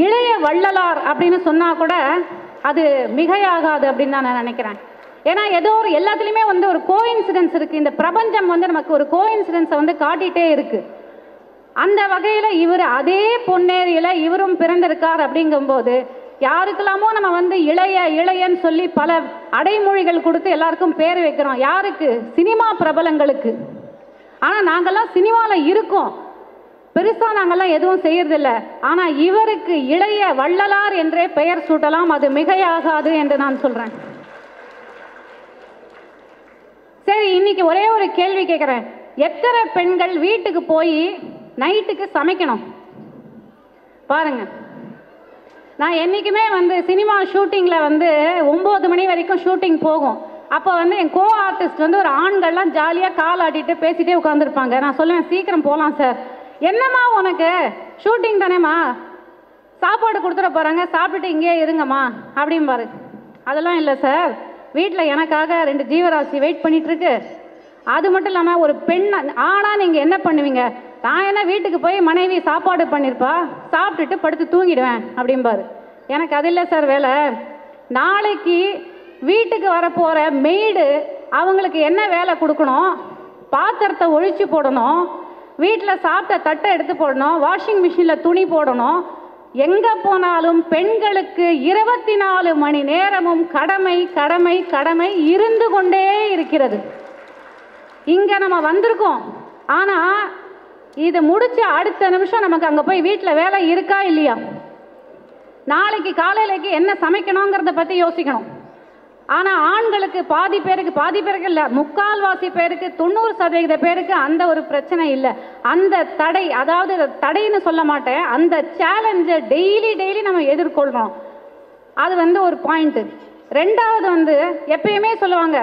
இளைய வள்ளலார் அப்படின்னு சொன்னால் கூட அது மிகையாகாது அப்படின்னு தான் நான் நினைக்கிறேன். ஏன்னா ஏதோ ஒரு எல்லாத்துலேயுமே வந்து ஒரு கோஇன்சிடென்ஸ் இருக்குது. இந்த பிரபஞ்சம் வந்து நமக்கு ஒரு கோஇன்சிடென்ஸை வந்து காட்டிகிட்டே இருக்குது. அந்த வகையில் இவர் அதே பொன்னேரியில் இவரும் பிறந்திருக்கார். அப்படிங்கும்போது யாருக்கெல்லாமோ நம்ம வந்து இளையன்னு சொல்லி பல அடைமொழிகள் கொடுத்து எல்லாருக்கும் பேர் வைக்கிறோம். யாருக்கு? சினிமா பிரபலங்களுக்கு. ஆனால் நாங்கள்லாம் சினிமாவில் இருக்கோம், பெருசாக நாங்கள்லாம் எதுவும் செய்யறதில்ல. ஆனால் இவருக்கு இளைய வள்ளலார் என்றே பெயர் சூட்டலாம், அது மிகையாகாது என்று நான் சொல்கிறேன். சரி, இன்னைக்கு ஒரே ஒரு கேள்வி கேட்குறேன். எத்தனை பெண்கள் வீட்டுக்கு போய் நைட்டுக்கு சமைக்கணும்? பாருங்க, நான் என்றைக்குமே வந்து சினிமா ஷூட்டிங்கில் வந்து 9 மணி வரைக்கும் ஷூட்டிங் போகும். அப்போ வந்து என் கோ ஆர்டிஸ்ட் வந்து ஒரு ஆண்கள்லாம் ஜாலியாக கால் ஆட்டிட்டு பேசிகிட்டே உட்காந்துருப்பாங்க. நான் சொல்லுவேன், சீக்கிரம் போகலாம் சார். என்னம்மா உனக்கு ஷூட்டிங் தானேம்மா, சாப்பாடு கொடுத்துட போகிறாங்க, சாப்பிட்டுட்டு இங்கேயே இருங்கம்மா அப்படிம்பாரு. அதெல்லாம் இல்லை சார், வீட்டில் எனக்காக 2 ஜீவராசி வெயிட் பண்ணிகிட்ருக்கு. அது மட்டும் இல்லாமல் ஒரு பெண் ஆனால் நீங்கள் என்ன பண்ணுவீங்க? நான் என்ன வீட்டுக்கு போய் மனைவி சாப்பாடு பண்ணியிருப்பா, சாப்பிட்டுட்டு படுத்து தூங்கிடுவேன் அப்படிம்பாரு. எனக்கு அது இல்லை சார் வேலை. நாளைக்கு வீட்டுக்கு வரப்போகிற மெய்டு அவங்களுக்கு என்ன வேலை கொடுக்கணும்? பாத்திரத்தை ஒழிச்சு போடணும், வீட்டில் சாப்பிட்ட தட்டை எடுத்து போடணும், வாஷிங் மிஷினில் துணி போடணும். எங்கே போனாலும் பெண்களுக்கு 24 மணி நேரமும் கடமை கடமை கடமை இருந்து கொண்டே இருக்கிறது. இங்கே நம்ம வந்திருக்கோம், ஆனால் இது முடிச்ச அடுத்த நிமிஷம் நமக்கு அங்கே போய் வீட்டில் வேலை இருக்கா இல்லையா? நாளைக்கு காலையிலேக்கு என்ன சமைக்கணுங்கிறத பற்றி யோசிக்கணும். ஆனால் ஆண்களுக்கு பாதி பேருக்கு இல்லை, 3/4 பேருக்கு 90% பேருக்கு அந்த ஒரு பிரச்சனை இல்லை. அந்த தடை, அதாவது தடைன்னு சொல்ல மாட்டேன், அந்த சேலஞ்சை டெய்லி நம்ம எதிர்கொள்கிறோம். அது வந்து ஒரு பாயிண்ட்டு. 2வது வந்து எப்பயுமே சொல்லுவாங்க,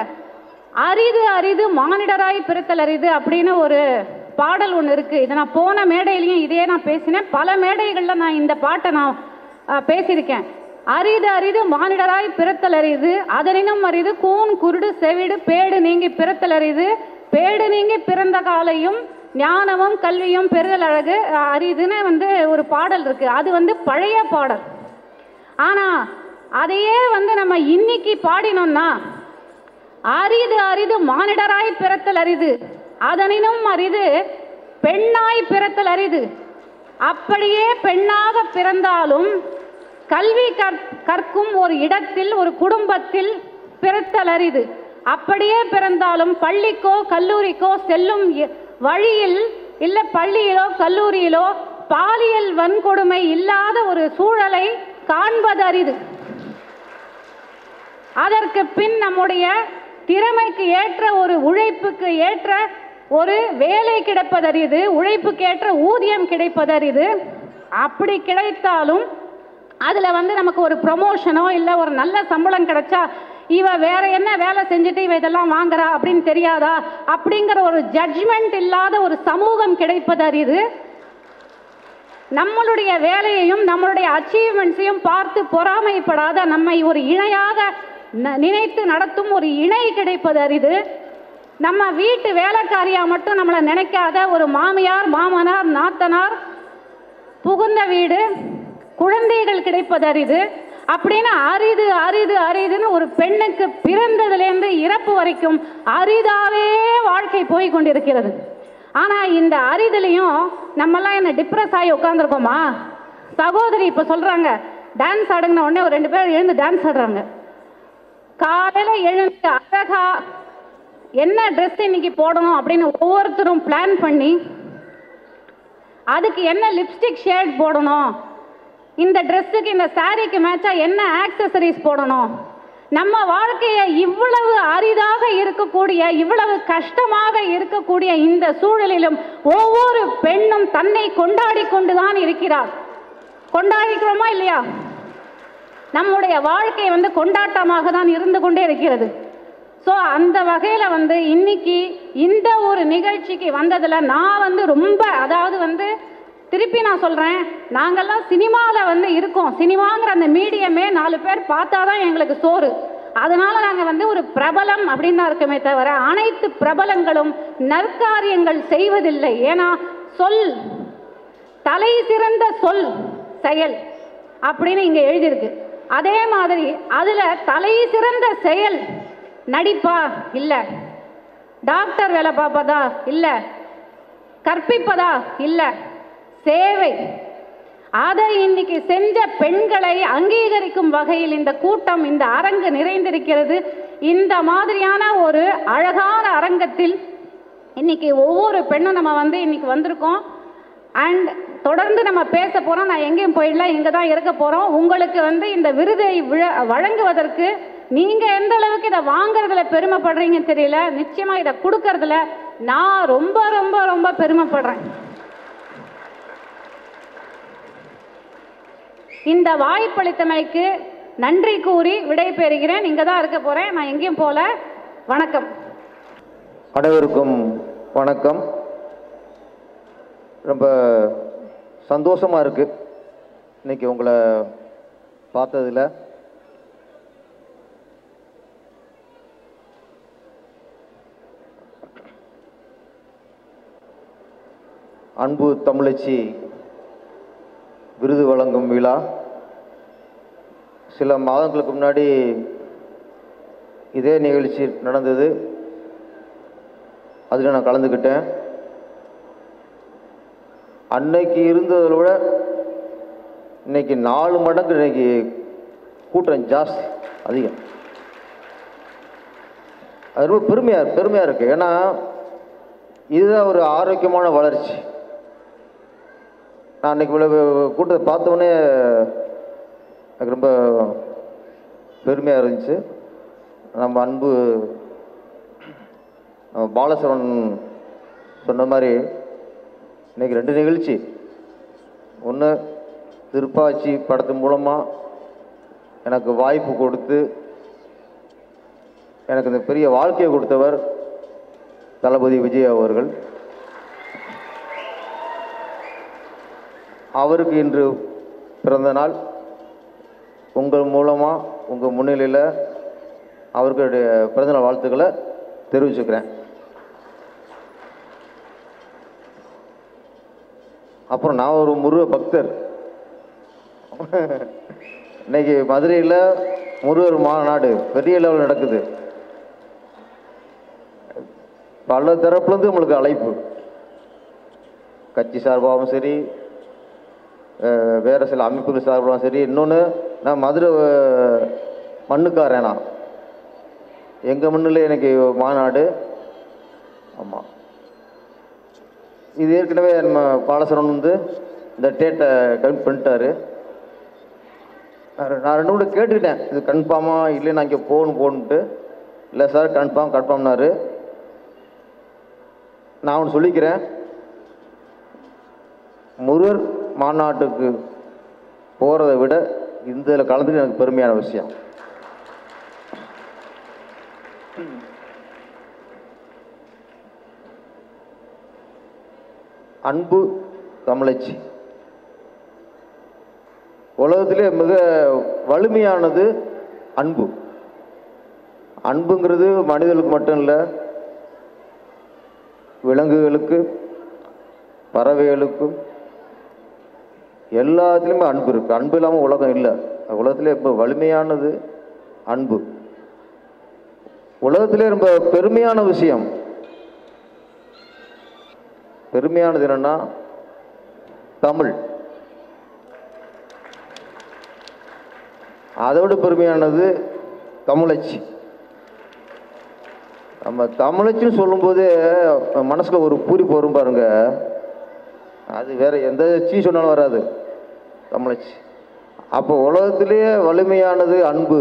அரிது அரிது மானிடராய் பிறத்தல் அரிது அப்படின்னு ஒரு பாடல் ஒன்று இருக்குது. இதை நான் போன மேடையிலையும் இதே நான் பேசினேன். பல மேடைகளில் நான் இந்த பாட்டை நான் பேசியிருக்கேன். அரிது அரிது மானிடராய் பிறத்தல் அரிது, அதனினும் அரிது கூன் குருடு செவிடு பேடு நீங்கி பிறத்தல் அரிது, பேடு நீங்கி பிறந்த காலையும் ஞானமும் கல்வியும் பெறுதல் அழகு அரிதுன்னு வந்து ஒரு பாடல் இருக்குது. அது வந்து பழைய பாடல். ஆனால் அதையே வந்து நம்ம இன்னைக்கு பாடினோம்னா, அரிது அரிது மானிடராய் பிறத்தல் அரிது, அதனினும் அரிது பெண்ணாய் பிறத்தல் அரிது. அப்படியே பெண்ணாக பிறந்தாலும் கல்வி கற்கும் ஒரு இடத்தில், ஒரு குடும்பத்தில் பிறத்தல் அரிது. அப்படியே பிறந்தாலும் பள்ளிக்கோ கல்லூரிக்கோ செல்லும் வழியில் இல்லை பள்ளியிலோ கல்லூரியிலோ பாலியல் வன்கொடுமை இல்லாத ஒரு சூழலை காண்பது அரிது. அதற்கு பின் நம்முடைய திறமைக்கு ஏற்ற ஒரு உழைப்புக்கு ஏற்ற ஒரு வேலை கிடைப்பதறிது, உழைப்புக்கு ஏற்ற ஊதியம் கிடைப்பதறிது. அப்படி கிடைத்தாலும் அதில் வந்து நமக்கு ஒரு ப்ரொமோஷனோ இல்லை ஒரு நல்ல சம்பளம் கிடைச்சா இவ வேற என்ன வேலை செஞ்சுட்டு இவ இதெல்லாம் வாங்குறா அப்படின்னு தெரியாதா அப்படிங்கிற ஒரு ஜட்ஜ்மெண்ட் இல்லாத ஒரு சமூகம் கிடைப்பதறிது. நம்மளுடைய வேலையையும் நம்மளுடைய அச்சீவ்மெண்ட்ஸையும் பார்த்து பொறாமைப்படாத நம்மை ஒரு இணையாக நினைத்து நடத்தும் ஒரு இணை கிடைப்பது அரிது. நம்ம வீட்டு வேலைக்காரியா மட்டும் நம்மளை நினைக்காத ஒரு மாமியார் மாமனார் நாத்தனார் புகுந்த வீடு குழந்தைகள் கிடைப்பது அரிது. அப்படின்னு அரிது அரிது அரிதுன்னு ஒரு பெண்ணுக்கு பிறந்ததுலேருந்து இறப்பு வரைக்கும் அரிதாவே வாழ்க்கை போய் கொண்டிருக்கிறது. ஆனால் இந்த அரிதுலையும் நம்மெல்லாம் என்ன டிப்ரெஸ் ஆகி உட்காந்துருக்கோமா? சகோதரி இப்போ சொல்கிறாங்க டான்ஸ் ஆடுங்கின உடனே ஒரு 2 பேர் எழுந்து டான்ஸ் ஆடுறாங்க. காலையில் எழுந்து அழகா என்ன ட்ரெஸ் இன்னைக்கு போடணும் அப்படின்னு ஒவ்வொருத்தரும் பிளான் பண்ணி அதுக்கு என்ன லிப்ஸ்டிக் ஷேட் போடணும், இந்த ட்ரெஸ்ஸுக்கு இந்த சாரீக்கு மேட்சாக என்ன ஆக்சசரிஸ் போடணும். நம்ம வாழ்க்கையை இவ்வளவு அரிதாக இருக்கக்கூடிய இவ்வளவு கஷ்டமாக இருக்கக்கூடிய இந்த சூழலிலும் ஒவ்வொரு பெண்ணும் தன்னை கொண்டாடி கொண்டுதான் இருக்கிறார். கொண்டாடிக்கிறோமா இல்லையா? நம்முடைய வாழ்க்கை வந்து கொண்டாட்டமாக தான் இருந்து கொண்டே இருக்கிறது. ஸோ அந்த வகையில் வந்து இன்னைக்கு இந்த ஒரு நிகழ்ச்சிக்கு வந்ததில் நான் வந்து ரொம்ப, அதாவது வந்து திருப்பி நான் சொல்கிறேன், நாங்கள்லாம் சினிமாவில் வந்து இருக்கோம். சினிமாங்கிற அந்த மீடியமே 4 பேர் பார்த்தா தான் எங்களுக்கு சோறு. அதனால் நாங்கள் வந்து ஒரு பிரபலம் அப்படின்னு தான் இருக்கமே தவிர அனைத்து பிரபலங்களும் நற்காரியங்கள் செய்வதில்லை. ஏன்னா சொல் தலை சிறந்த சொல் செயல் அப்படின்னு இங்கே எழுதியிருக்கு. அதே மாதிரி அதில் தலை சிறந்த செயல் நடிப்பா இல்லை, டாக்டர் வேலை பார்ப்பதா இல்லை, கற்பிப்பதா இல்லை, சேவை. அதை இன்னைக்கு செஞ்ச பெண்களை அங்கீகரிக்கும் வகையில் இந்த கூட்டம், இந்த அரங்கு நிறைந்திருக்கிறது. இந்த மாதிரியான ஒரு அழகான அரங்கத்தில் இன்னைக்கு ஒவ்வொரு பெண்ணும் நம்ம வந்து இன்னைக்கு வந்திருக்கோம். அண்ட் தொடர்ந்து நம்ம பேச போகிறோம். நான் எங்கேயும் போயிடல, இங்கே தான் இருக்க போகிறோம். உங்களுக்கு வந்து இந்த விருதை வழங்குவதற்கு நீங்கள் எந்த அளவுக்கு இதை வாங்குறதுல பெருமைப்படுறீங்கன்னு தெரியல. நிச்சயமாக இதை கொடுக்கறதுல நான் ரொம்ப ரொம்ப ரொம்ப பெருமைப்படுறேன். இந்த வாய்ப்பளித்தமைக்கு நன்றி கூறி விடை பெறுகிறேன். இங்கே தான் இருக்க போகிறேன், நான் எங்கேயும் போகல. வணக்கம். அனைவருக்கும் வணக்கம். ரொம்ப சந்தோஷமாக இருக்குது இன்றைக்கி உங்களை பார்த்ததில். அன்பு தமிழச்சி விருது வழங்கும் விழா சில மாதங்களுக்கு முன்னாடி இதே நிகழ்ச்சி நடந்தது. அதில் நான் கலந்துக்கிட்டேன். அன்னைக்கு இருந்ததை விட இன்னைக்கு 4 மடங்கு இன்னைக்கு கூட்டம் ஜாஸ்தி, அதிகம். அது ரொம்ப பெருமையாக இருக்குது. ஏன்னா இதுதான் ஒரு ஆரோக்கியமான வளர்ச்சி. நான் அன்றைக்கி கூட்டத்தை பார்த்தோன்னே எனக்கு ரொம்ப பெருமையாக இருந்துச்சு. நம்ம அன்பு பாலசரவணன் சொன்ன மாதிரி இன்றைக்கி 2 நிகழ்ச்சி. ஒன்று திருப்பாச்சி படத்து மூலமாக எனக்கு வாய்ப்பு கொடுத்து எனக்கு இந்த பெரிய வாழ்க்கையை கொடுத்தவர் தளபதி விஜய் அவர்கள். அவருக்கு இன்று பிறந்த நாள். உங்கள் மூலமாக உங்கள் முன்னிலையில் அவர்களுடைய பிறந்தநாள் வாழ்த்துக்களை தெரிவிச்சுக்கிறேன். அப்புறம் நான் ஒரு முருக பக்தர். இன்னைக்கு மதுரையில் முருகர் மாநாடு பெரிய லெவலில் நடக்குது. பல தரப்புலேருந்து நம்மளுக்கு அழைப்பு, கட்சி சார்பாகவும் சரி, வேறு சில அமைப்புகள் சார்பாகவும் சரி. இன்னொன்று, நான் மதுரை மண்ணுக்காரேனா, எங்கள் மண்ணில் எனக்கு மாநாடு. ஆமாம், இது ஏற்கனவே நம்ம பாலசரவணன் வந்து இந்த டேட்டை கமிட் பண்ணிட்டாரு. நான் 2 கூட கேட்டுக்கிட்டேன், இது கன்ஃபார்மாக இல்லை, நான் இங்கே போகணுன்ட்டு. இல்லை சார், கன்ஃபார்ம்னாரு. நான் ஒன்று சொல்லிக்கிறேன், முருகர் மாநாட்டுக்கு போகிறத விட இந்த இதில் கலந்துட்டு எனக்கு பெருமையான விஷயம். அன்பு தமிழச்சி உலகத்திலே மிக வலிமையானது அன்பு. அன்புங்கிறது மனிதர்களுக்கு மட்டும் இல்லை, விலங்குகளுக்கு, பறவைகளுக்கும், எல்லாத்துலேயுமே அன்பு இருக்குது. அன்பு இல்லாமல் உலகம் இல்லை. உலகத்திலே இப்போ வலிமையானது அன்பு. உலகத்திலே ரொம்ப பெருமையான விஷயம், பெருமையானது என்னன்னா தமிழ். அதோடு பெருமையானது தமிழச்சி. நம்ம தமிழச்சின்னு சொல்லும்போது மனசில் ஒரு பூரிப்பு வரும் பாருங்க. அது வேற எந்த சீ சொன்னாலும் வராது, தமிழச்சி. அப்போ உலகத்திலேயே வலிமையானது அன்பு,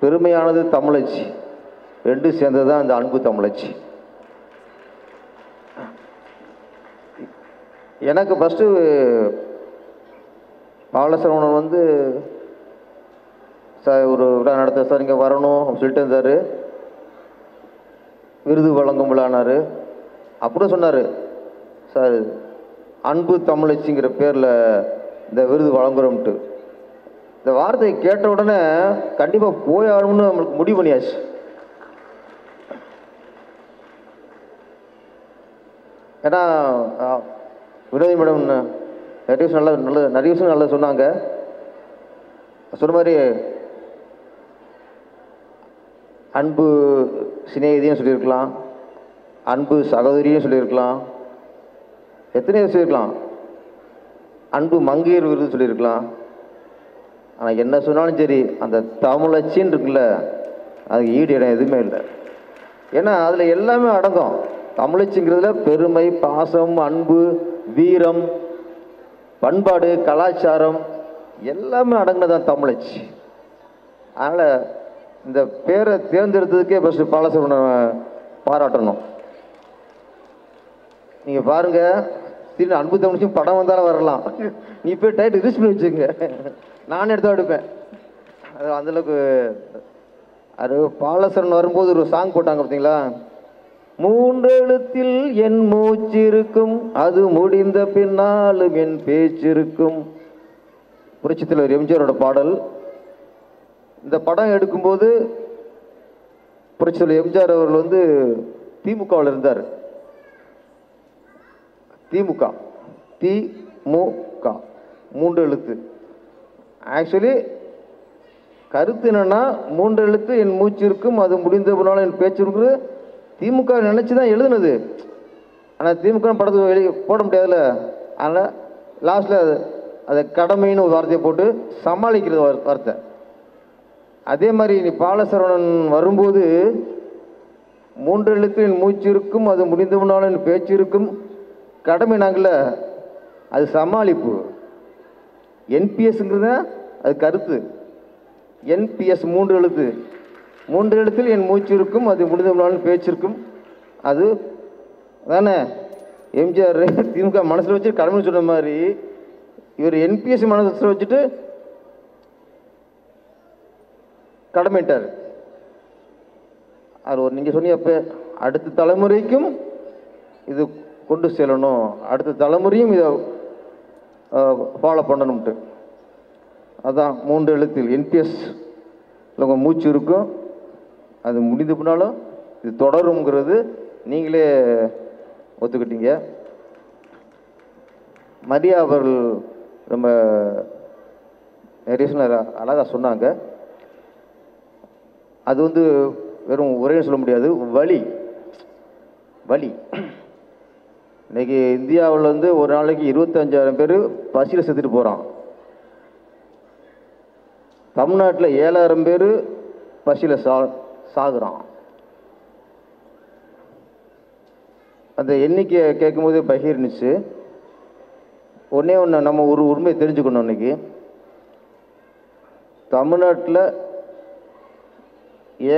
பெருமையானது தமிழச்சி. 2 சேர்ந்தது தான் இந்த அன்பு தமிழச்சி. எனக்கு ஃபஸ்ட்டு பாலசரவணன் வந்து சார் ஒரு விழா நடத்த சார் இங்கே வரணும் அப்படின்னு சொல்லிட்டு இருந்தார். விருது வழங்கும் விழானார். அப்படியே சொன்னார், சார் அன்பு தமிழச்சிங்கிற பேரில் இந்த விருது வழங்குறோம்ட்டு. இந்த வார்த்தையை கேட்ட உடனே கண்டிப்பாக போய் ஆகணும்னு நம்மளுக்கு முடிவு பண்ணியாச்சு. ஏன்னா வினோதி மேடம் நிறைய விஷயம் நிறைய விஷயம் நல்லா சொன்னாங்க. சொன்ன மாதிரி அன்பு சிநேகிதியும் சொல்லியிருக்கலாம், அன்பு சகோதரியும் சொல்லியிருக்கலாம், எத்தனையோ சொல்லியிருக்கலாம், அன்பு மங்கையர் விருது சொல்லியிருக்கலாம். ஆனால் என்ன சொன்னாலும் சரி, அந்த தமிழச்சின்னு இருக்குல்ல, அதுக்கு ஈடு இடம் எதுவுமே இல்லை. ஏன்னா அதில் எல்லாமே அடங்கும். தமிழச்சிங்கிறதுல பெருமை, பாசம், அன்பு, வீரம், பண்பாடு, கலாச்சாரம் எல்லாமே அடங்கினதான் தமிழச்சி. அதனால் இந்த பேரை தேர்ந்தெடுத்ததுக்கே ஃபஸ்ட்டு பாலசுப்ரமணியன் பாராட்டணும். நீங்கள் பாருங்கள், திடீர்னு அன்பு தமிழ்ச்சியும் படம் வந்தாலும் வரலாம். நீ போய் டைட்டில் ரிலீஸ் பண்ணி வச்சுங்க, நானே எடுத்து எடுப்பேன். அது அந்தளவுக்கு. அது பாலசரன் வரும்போது ஒரு சாங் போட்டாங்க பார்த்தீங்களா, 3 எழுத்தில் என் மூச்சிருக்கும், அது முடிந்த பின்னாலும் என் பேச்சிருக்கும். புரட்சித் தலைவர் எம்ஜிஆரோட பாடல். இந்த படம் எடுக்கும்போது புரட்சித் தலைவர் எம்ஜிஆர் அவர்கள் வந்து திமுகவில் இருந்தார். திமுக 3 எழுத்து. ஆக்சுவலி கருத்து என்னன்னா, 3 எழுத்து என் மூச்சு இருக்கும், அது முடிந்த பின்னாலும் என் பேச்சு இருக்குது. திமுக நினச்சி தான் எழுதுனது. ஆனால் திமுக படத்தை வெளியே போட முடியாதுல்ல. அதனால் லாஸ்ட்டில் அதை கடமைன்னு ஒரு வார்த்தையை போட்டு சமாளிக்கிறது வார்த்தை. அதே மாதிரி நீ பாலசரவணன் வரும்போது 3 எழுத்து என் மூச்சு இருக்கும், அது முடிந்த பின்னாலும் என் பேச்சு இருக்கும், கடமை நாங்கள, அது சமாளிப்பு. என்பிஎஸ்ங்கிறத அது கருத்து. என்பிஎஸ் 3 எழுத்து. 3 எழுத்தில் என் மூச்சு இருக்கும், அது முடிந்த பின்னாலும் பேச்சு இருக்கும். அது தானே எம்ஜிஆர் திமுக மனசில் வச்சு கடமைன்னு சொன்ன மாதிரி, இவர் என்பிஎஸ் மனசில் வச்சுட்டு கடமைட்டார். அது ஒரு நீங்கள் சொன்னீங்க, அப்போ அடுத்த தலைமுறைக்கும் இது கொண்டு செல்லணும், அடுத்த தலைமுறையும் இதை ஃபாலோ பண்ணணும்ட்டு. அதான் 3 எழுத்தில் என்பிஎஸ் உங்கள் மூச்சு இருக்கும், அது முடிந்த பின்னாலும் இது தொடருங்கிறது நீங்களே ஒத்துக்கிட்டீங்க. மரியா அவர்கள் ரொம்ப நிறைய அழகாக சொன்னாங்க. அது வந்து வெறும் ஒரே சொல்ல முடியாது, வலி. இன்னைக்கு இந்தியாவில் வந்து ஒரு நாளைக்கு 25,000 பேர் பசியில் செத்துட்டு போகிறான். தமிழ்நாட்டில் 7,000 பேர் பசியில் சாகுறான். அந்த எண்ணிக்கையை கேட்கும்போது பகிர்ந்துச்சு. ஒன்றே ஒன்று நம்ம ஒரு உண்மையை தெரிஞ்சுக்கணும். இன்னைக்கு தமிழ்நாட்டில்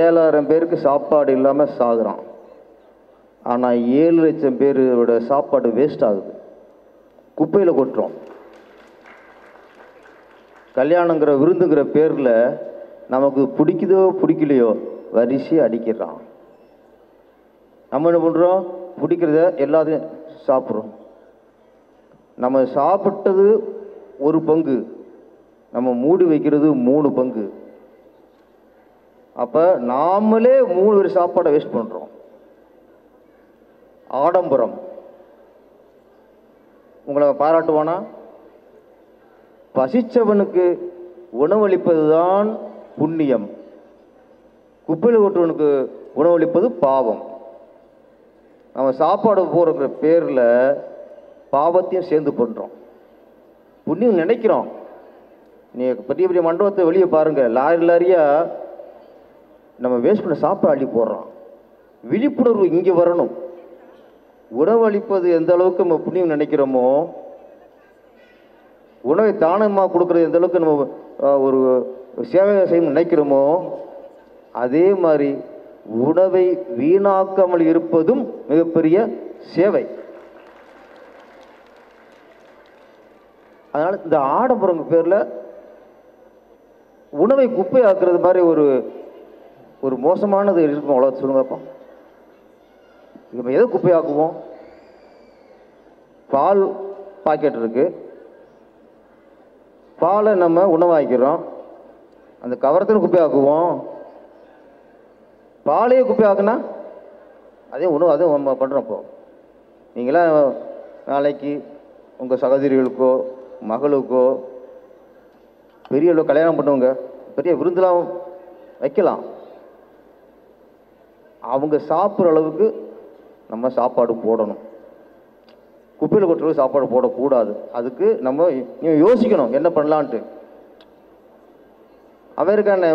7,000 பேருக்கு சாப்பாடு இல்லாமல் சாகுறான். ஆனால் 7 லட்சம் பேரோட சாப்பாடு வேஸ்ட் ஆகுது, குப்பையில் கொட்டுறோம். கல்யாணங்கிற விருந்துங்கிற பேரில் நமக்கு பிடிக்குதோ பிடிக்கலையோ வரிசை அடிக்கிறான். நம்ம என்ன பண்ணுறோம், பிடிக்கிறத எல்லாத்தையும் சாப்பிட்றோம். நம்ம சாப்பிட்டது 1 பங்கு, நம்ம மூடி வைக்கிறது 3 பங்கு. அப்போ நாமளே 3 பேர் சாப்பாடை வேஸ்ட் பண்ணுறோம். ஆடம்பரம். உங்களை பாராட்டுவானா? பசிச்சவனுக்கு உணவளிப்பது தான் புண்ணியம், குப்பையில் கொட்டுவனுக்கு உணவளிப்பது பாவம். நம்ம சாப்பாடு போடுற பேரில் பாவத்தையும் சேர்ந்து பண்ணுறோம், புண்ணியம் நினைக்கிறோம். நீ பெரிய பெரிய மண்டபத்தை வெளியே பாருங்கள், லாரி லாரியாக நம்ம வேஸ்ட் பண்ண சாப்பாடு அள்ளி போடுறோம். விழிப்புணர்வு இங்கே வரணும். உணவு அளிப்பது எந்த அளவுக்கு நம்ம புண்ணியம் நினைக்கிறோமோ, உணவை தானமாக கொடுக்குறது எந்த அளவுக்கு நம்ம ஒரு சேவை செய்ய நினைக்கிறோமோ, அதே மாதிரி உணவை வீணாக்காமல் இருப்பதும் மிகப்பெரிய சேவை. அதனால் இந்த ஆடம்பரம் பேரில் உணவை குப்பையாக்குறது மாதிரி ஒரு மோசமானது இருக்கும் அவ்வளோ சொல்லுங்க பார்ப்போம். இப்போ எதை குப்பையாக்குவோம்? பால் பாக்கெட் இருக்கு, பாலை நம்ம உணவாக்கிறோம், அந்த கவரத்தில் குப்பையாக்குவோம். பாலையே குப்பையாக்குனா அதே உணவு அதே நம்ம பண்ணுறோம். இப்போ நீங்களாம் நாளைக்கு உங்கள் சகோதரிகளுக்கோ மகளுக்கோ பெரிய கல்யாணம் பண்ணுவங்க, பெரிய விருந்தெல்லாம் வைக்கலாம். அவங்க சாப்பிட்ற அளவுக்கு நம்ம சாப்பாடு போடணும். குப்பையில் கொட்டுறது சாப்பாடு போடக்கூடாது. அதுக்கு நம்ம யோசிக்கணும் என்ன பண்ணலான்ட்டு. அமெரிக்கான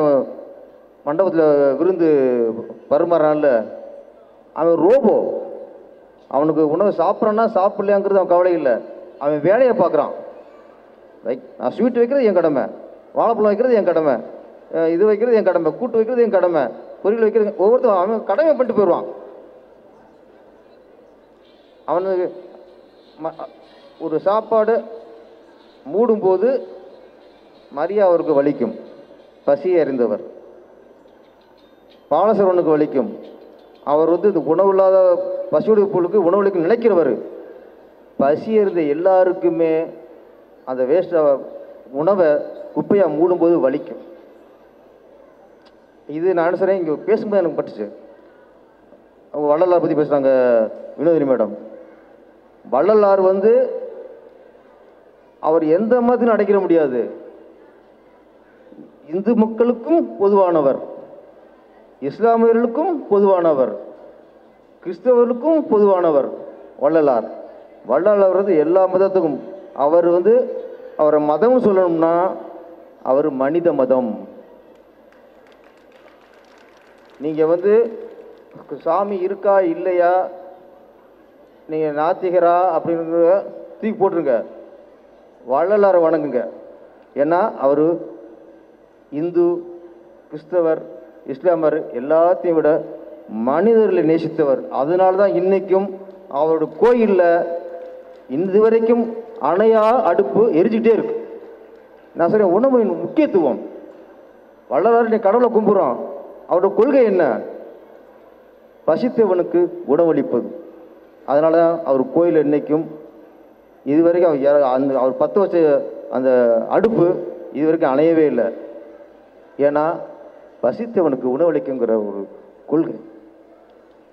மண்டபத்தில் விருந்து பரிமாறான்ல, அவன் ரோபோ. அவனுக்கு உணவு சாப்பிட்றான்னா சாப்பிட்லையாங்கிறது அவன் கவலை இல்லை, அவன் வேலையை பார்க்குறான். நான் ஸ்வீட் வைக்கிறது என் கடமை, வாழைப்பழம் வைக்கிறது என் கடமை, இது வைக்கிறது என் கடமை, கூட்டு வைக்கிறது என் கடமை, பொரியல் வைக்கிறது, ஒவ்வொருத்தரும் அவன் கடமை பண்ணிட்டு போயிடுவான். அவனுக்கு ஒரு சாப்பாடு மூடும்போது மரியா அவருக்கு வலிக்கும், பசியை அறிந்தவர். பாலசரவனுக்கு வலிக்கும், அவர் இந்த உணவு இல்லாத பசியுடைய பொருளுக்கு உணவுக்கு நினைக்கிறவர். பசி இருந்த எல்லாருக்குமே அந்த வேஸ்ட் உணவை குப்பையாக மூடும்போது வலிக்கும். இது நான் சொல்கிறேன், இங்கே பேசும்போது எனக்கு பட்டுச்சு. அவங்க வள்ளலார் பற்றி பேசுகிறாங்க வினோதினி மேடம். வள்ளலார் அவர் எந்த மதத்திலும் அடைக்கிற முடியாது. இந்து மக்களுக்கும் பொதுவானவர், இஸ்லாமியர்களுக்கும் பொதுவானவர், கிறிஸ்தவர்களுக்கும் பொதுவானவர் வள்ளலார். வள்ளலார் எல்லா மதத்துக்கும். அவர் அவரை மதம் சொல்லணும்னா அவர் மனித மதம். நீங்கள் சாமி இருக்கா இல்லையா, நீங்கள் நாத்திகரா அப்படிங்கிற தூக்கி போட்டுருங்க, வள்ளலாரை வணங்குங்க. ஏன்னா அவர் இந்து, கிறிஸ்தவர், இஸ்லாமர் எல்லாத்தையும் விட மனிதர்களை நேசித்தவர். அதனால தான் இன்றைக்கும் அவரோட கோயிலில் இது வரைக்கும் அணையா அடுப்பு எரிஞ்சுக்கிட்டே இருக்கு. நான் சொல்கிறேன், உணவின் முக்கியத்துவம். வள்ளலார் நீ கடவுளை கும்பிட்றோம், அவரோட கொள்கை என்ன? பசித்தவனுக்கு உணவளிப்பது. அதனால தான் அவர் கோயில் இன்னைக்கும் இது வரைக்கும் அவர் 10 வச்ச அந்த அடுப்பு இது வரைக்கும் அணையவே இல்லை. ஏன்னா பசித்தவனுக்கு உணவளிக்குங்கிற ஒரு கொள்கை.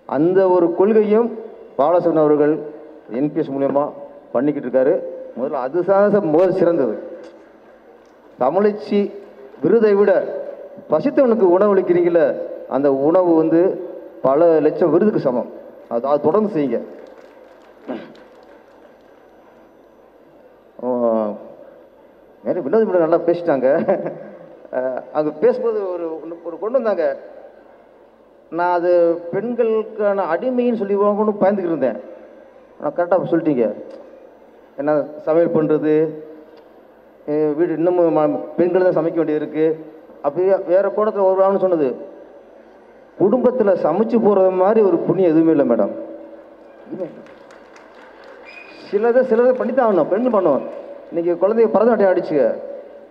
அந்த ஒரு கொள்கையும் பாலசன் அவர்கள் என்பிஎஸ் மூலமா பண்ணிக்கிட்டு இருக்காரு. முதல்ல அதுதான் முதல் சிறந்தது. தமிழச்சி விருதை விட பசித்தவனுக்கு உணவளிக்கிறீங்கள, அந்த உணவு பல லட்சம் விருதுக்கு சமம். அது தொடர்ந்து செய்யுங்க. வினோதி மேடம் நல்லா பேசிட்டாங்க. அங்கே பேசும்போது ஒரு கொண்டு வந்தாங்க. நான் அது பெண்களுக்கான அடிமைன்னு சொல்லி வாங்கணும்னு பயந்துக்கிட்டு இருந்தேன். நான் கரெக்டாக சொல்லிட்டீங்க. என்ன சமையல் பண்ணுறது, வீடு இன்னமும் பெண்கள் தான் சமைக்க வேண்டியது இருக்குது. அப்படியே வேறு கோணத்தில் வருவான்னு சொன்னது. குடும்பத்தில் சமைச்சு போகிறது மாதிரி ஒரு புண்ணியம் எதுவுமே இல்லை மேடம். சிலதை பண்ணித்தான் ஆகணும், பெண்கள் பண்ணுவோம். இன்றைக்கி குழந்தைய பரதநாட்டியம் ஆடிச்சுங்க,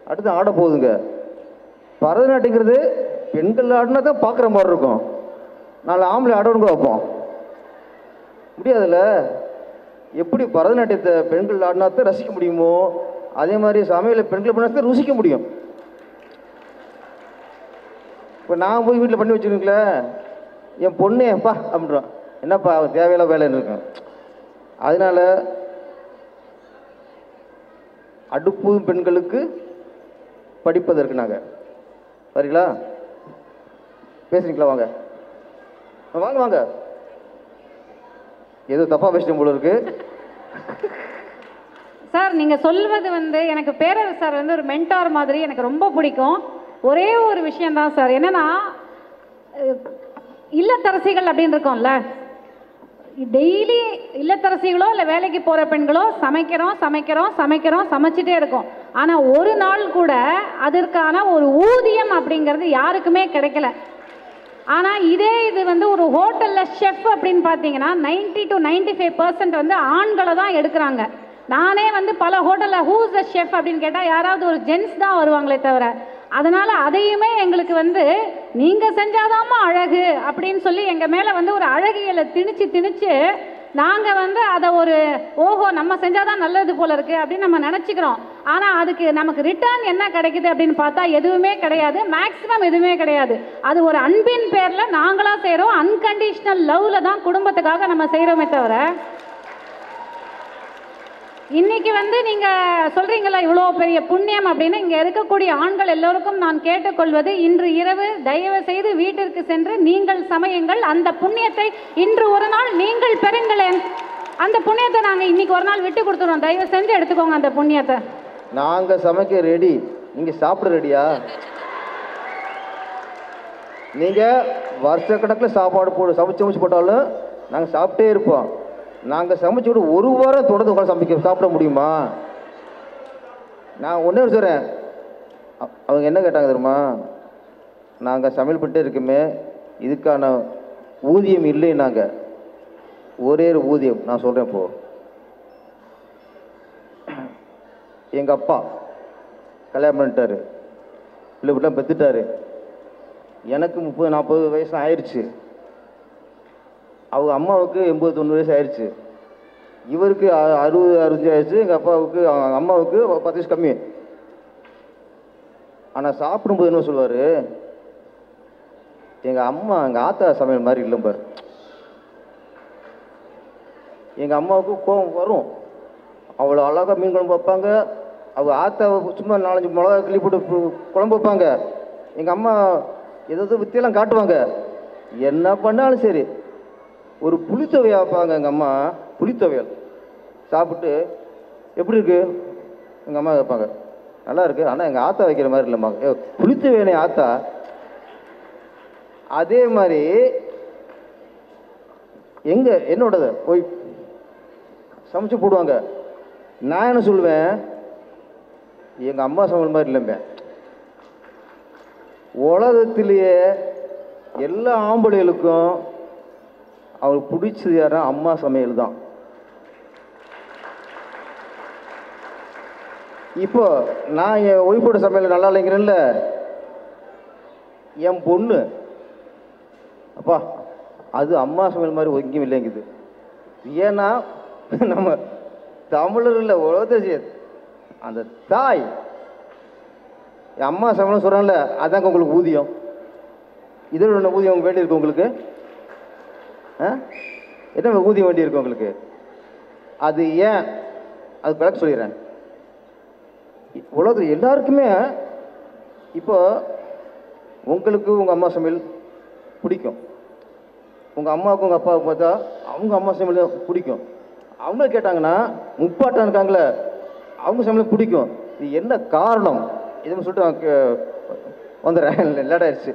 அடுத்து ஆட போகுதுங்க. பரதநாட்டியங்கிறது பெண்கள் ஆடினா தான் பார்க்குற மாதிரி இருக்கும். நாலு ஆம்பளை ஆடணுங்க வைப்போம் முடியாதுல்ல. எப்படி பரதநாட்டியத்தை பெண்கள் ஆடினா தான் ரசிக்க முடியுமோ, அதே மாதிரி சமையலை பெண்கள் பண்ணா தான் ருசிக்க முடியும். இப்போ நான் போய் வீட்டில் பண்ணி வச்சுருக்கீங்களே, என் பொண்ணு எப்பா அப்படின்றான், என்னப்பா அவன் தேவையில்ல வேலைன்னு இருக்கேன். அதனால அடுப்பு பெண்களுக்கு படிப்பதற்கு நாங்கள் சரிங்களா பேசுறீங்களா? வாங்க வாங்க வாங்க. ஏதோ தப்பா பேசிட்டேன் போல இருக்கு சார். நீங்க சொல்வது எனக்கு பேரரசு சார் ஒரு மென்டார் மாதிரி எனக்கு ரொம்ப பிடிக்கும். ஒரே ஒரு விஷயம்தான் சார், என்னன்னா இல்லத்தரசிகள் அப்படின்னு இருக்கோம்ல, டெய்லி இல்லத்தரசிகளோ இல்லை வேலைக்கு போகிற பெண்களோ சமைச்சிட்டே இருக்கோம். ஆனால் ஒரு நாள் கூட அதற்கான ஒரு ஊதியம் அப்படிங்கிறது யாருக்குமே கிடைக்கல. ஆனால் இதே இது ஒரு ஹோட்டலில் ஷெஃப் அப்படின்னு பார்த்தீங்கன்னா 90 to 95% ஆண்களை தான் எடுக்கிறாங்க. நானே பல ஹோட்டலில் ஹூஸ் த ஷெஃப் அப்படின்னு கேட்டால் யாராவது ஒரு ஜென்ஸ் தான் வருவாங்களே தவிர அதனால் அதையுமே எங்களுக்கு வந்து நீங்கள் செஞ்சாதாம்மா அழகு அப்படின்னு சொல்லி எங்கள் மேலே வந்து ஒரு அழகியலை திணிச்சு நாங்கள் வந்து அதை ஒரு ஓஹோ நம்ம செஞ்சாதான் நல்லது போல இருக்குது அப்படின்னு நம்ம நினச்சிக்கிறோம். ஆனால் அதுக்கு நமக்கு ரிட்டர்ன் என்ன கிடைக்குது அப்படின்னு பார்த்தா எதுவுமே கிடையாது, மேக்ஸிமம் எதுவுமே கிடையாது. அது ஒரு அன்பின் பேரில் நாங்களாக செய்கிறோம், அன்கண்டிஷ்னல் லவ்வில் தான் குடும்பத்துக்காக நம்ம செய்கிறோமே தவிர. இன்னைக்கு வந்து நீங்கள் சொல்கிறீங்களா இவ்வளோ பெரிய புண்ணியம் அப்படின்னு, இங்கே இருக்கக்கூடிய ஆண்கள் எல்லோருக்கும் நான் கேட்டுக்கொள்வது, இன்று இரவு தயவு செய்து வீட்டிற்கு சென்று நீங்கள் சமையுங்கள். அந்த புண்ணியத்தை இன்று ஒரு நாள் நீங்கள் பெறுங்களேன். அந்த புண்ணியத்தை நாங்கள் இன்னைக்கு ஒரு நாள் விட்டு கொடுத்துருவோம், தயவு செஞ்சு எடுத்துக்கோங்க அந்த புண்ணியத்தை. நாங்கள் சமைக்க ரெடி, நீங்கள் சாப்பிட ரெடியா? நீங்கள் வருஷக்கணக்கில் சாப்பாடு சமைச்சு போட்டாலும் நாங்கள் சாப்பிட்டே இருப்போம். நாங்கள் சமைச்சு விட ஒரு வாரம் தொடர்ந்து உட்காந்து சாப்பிட முடியுமா? நான் ஒன்றே சொல்கிறேன், அவங்க என்ன கேட்டாங்க தெரியுமா? நாங்கள் சமையல் பண்ணிட்டே இருக்குமே, இதுக்கான ஊதியம் இல்லை. நாங்கள் ஒரே ஒரு ஊதியம் நான் சொல்கிறேன். இப்போது எங்கள் அப்பா கல்யாணம் பண்ணிட்டாரு, பிள்ளை பிள்ளை பெற்றுட்டாரு. எனக்கு 30-40 வயசு ஆயிடுச்சு. அவங்க அம்மாவுக்கு 80-90 வயசு ஆயிடுச்சு. இவருக்கு 60-65 ஆயிடுச்சு. எங்கள் அப்பாவுக்கு அம்மாவுக்கு 10 வயசு கம்மி. ஆனால் சாப்பிடும்போது என்ன சொல்லுவார், எங்கள் அம்மா எங்கள் ஆத்தா சமையல் மாதிரி இல்லை பாரு. எங்கள் அம்மாவுக்கு கோவம் வரும், அவ்வளோ அழகாக மீன் குழம்பு வைப்பாங்க. அவங்க ஆத்தா சும்மா 4-5 மிளகா கிள்ளி போட்டு குழம்பு வைப்பாங்க. எங்கள் அம்மா ஏதாவது வித்தியெல்லாம் காட்டுவாங்க. என்ன பண்ணாலும் சரி, ஒரு புளித்துவையை வைப்பாங்க எங்கள் அம்மா. புளித்துவையல் சாப்பிட்டு எப்படி இருக்கு எங்கள் அம்மா வைப்பாங்க, நல்லா இருக்கு, ஆனால் எங்கள் ஆத்தா வைக்கிற மாதிரி இல்லைம்மா. புளித்துவையனே ஆத்தா. அதே மாதிரி என்னோடது போய் சமைச்சு போடுவாங்க. நான் என்ன சொல்லுவேன், எங்கள் அம்மா சமையல் மாதிரி இல்லைங்க. உலகத்திலேயே எல்லா ஆம்பளைகளுக்கும் அவருக்கு பிடிச்சது யாரா அம்மா சமையல் தான். இப்போ நான் என் ஒய்ஃபோட சமையல் நல்லா இல்லைங்கிறேன்ல, என் பொண்ணு அப்பா அது அம்மா சமையல் மாதிரி ஒங்கியும் இல்லைங்குது. ஏன்னா நம்ம தமிழர்ல உலகத்தை அந்த தாய் என் அம்மா சமையல் சொல்கிறான்ல, அதாங்க உங்களுக்கு ஊதியம். இதில் ஒன்று ஊதியம் வேண்டி இருக்கு உங்களுக்கு? என்ன ஊதியம் வேண்டி இருக்கு உங்களுக்கு? அது ஏன் அது பிறகு சொல்லிடுறேன். உலகத்தில் எல்லாருக்குமே இப்போ உங்களுக்கு உங்கள் அம்மா சமையல் பிடிக்கும், உங்கள் அம்மாவுக்கு உங்கள் அப்பாவுக்கு பார்த்தா அவங்க அம்மா சமையல் பிடிக்கும். அவங்க கேட்டாங்கன்னா முப்பாட்டம் இருக்காங்களே அவங்க சமையல் பிடிக்கும். இது என்ன காரணம் இதுன்னு சொல்லிட்டு வந்துடுறேன். லேட்டாயிடுச்சு.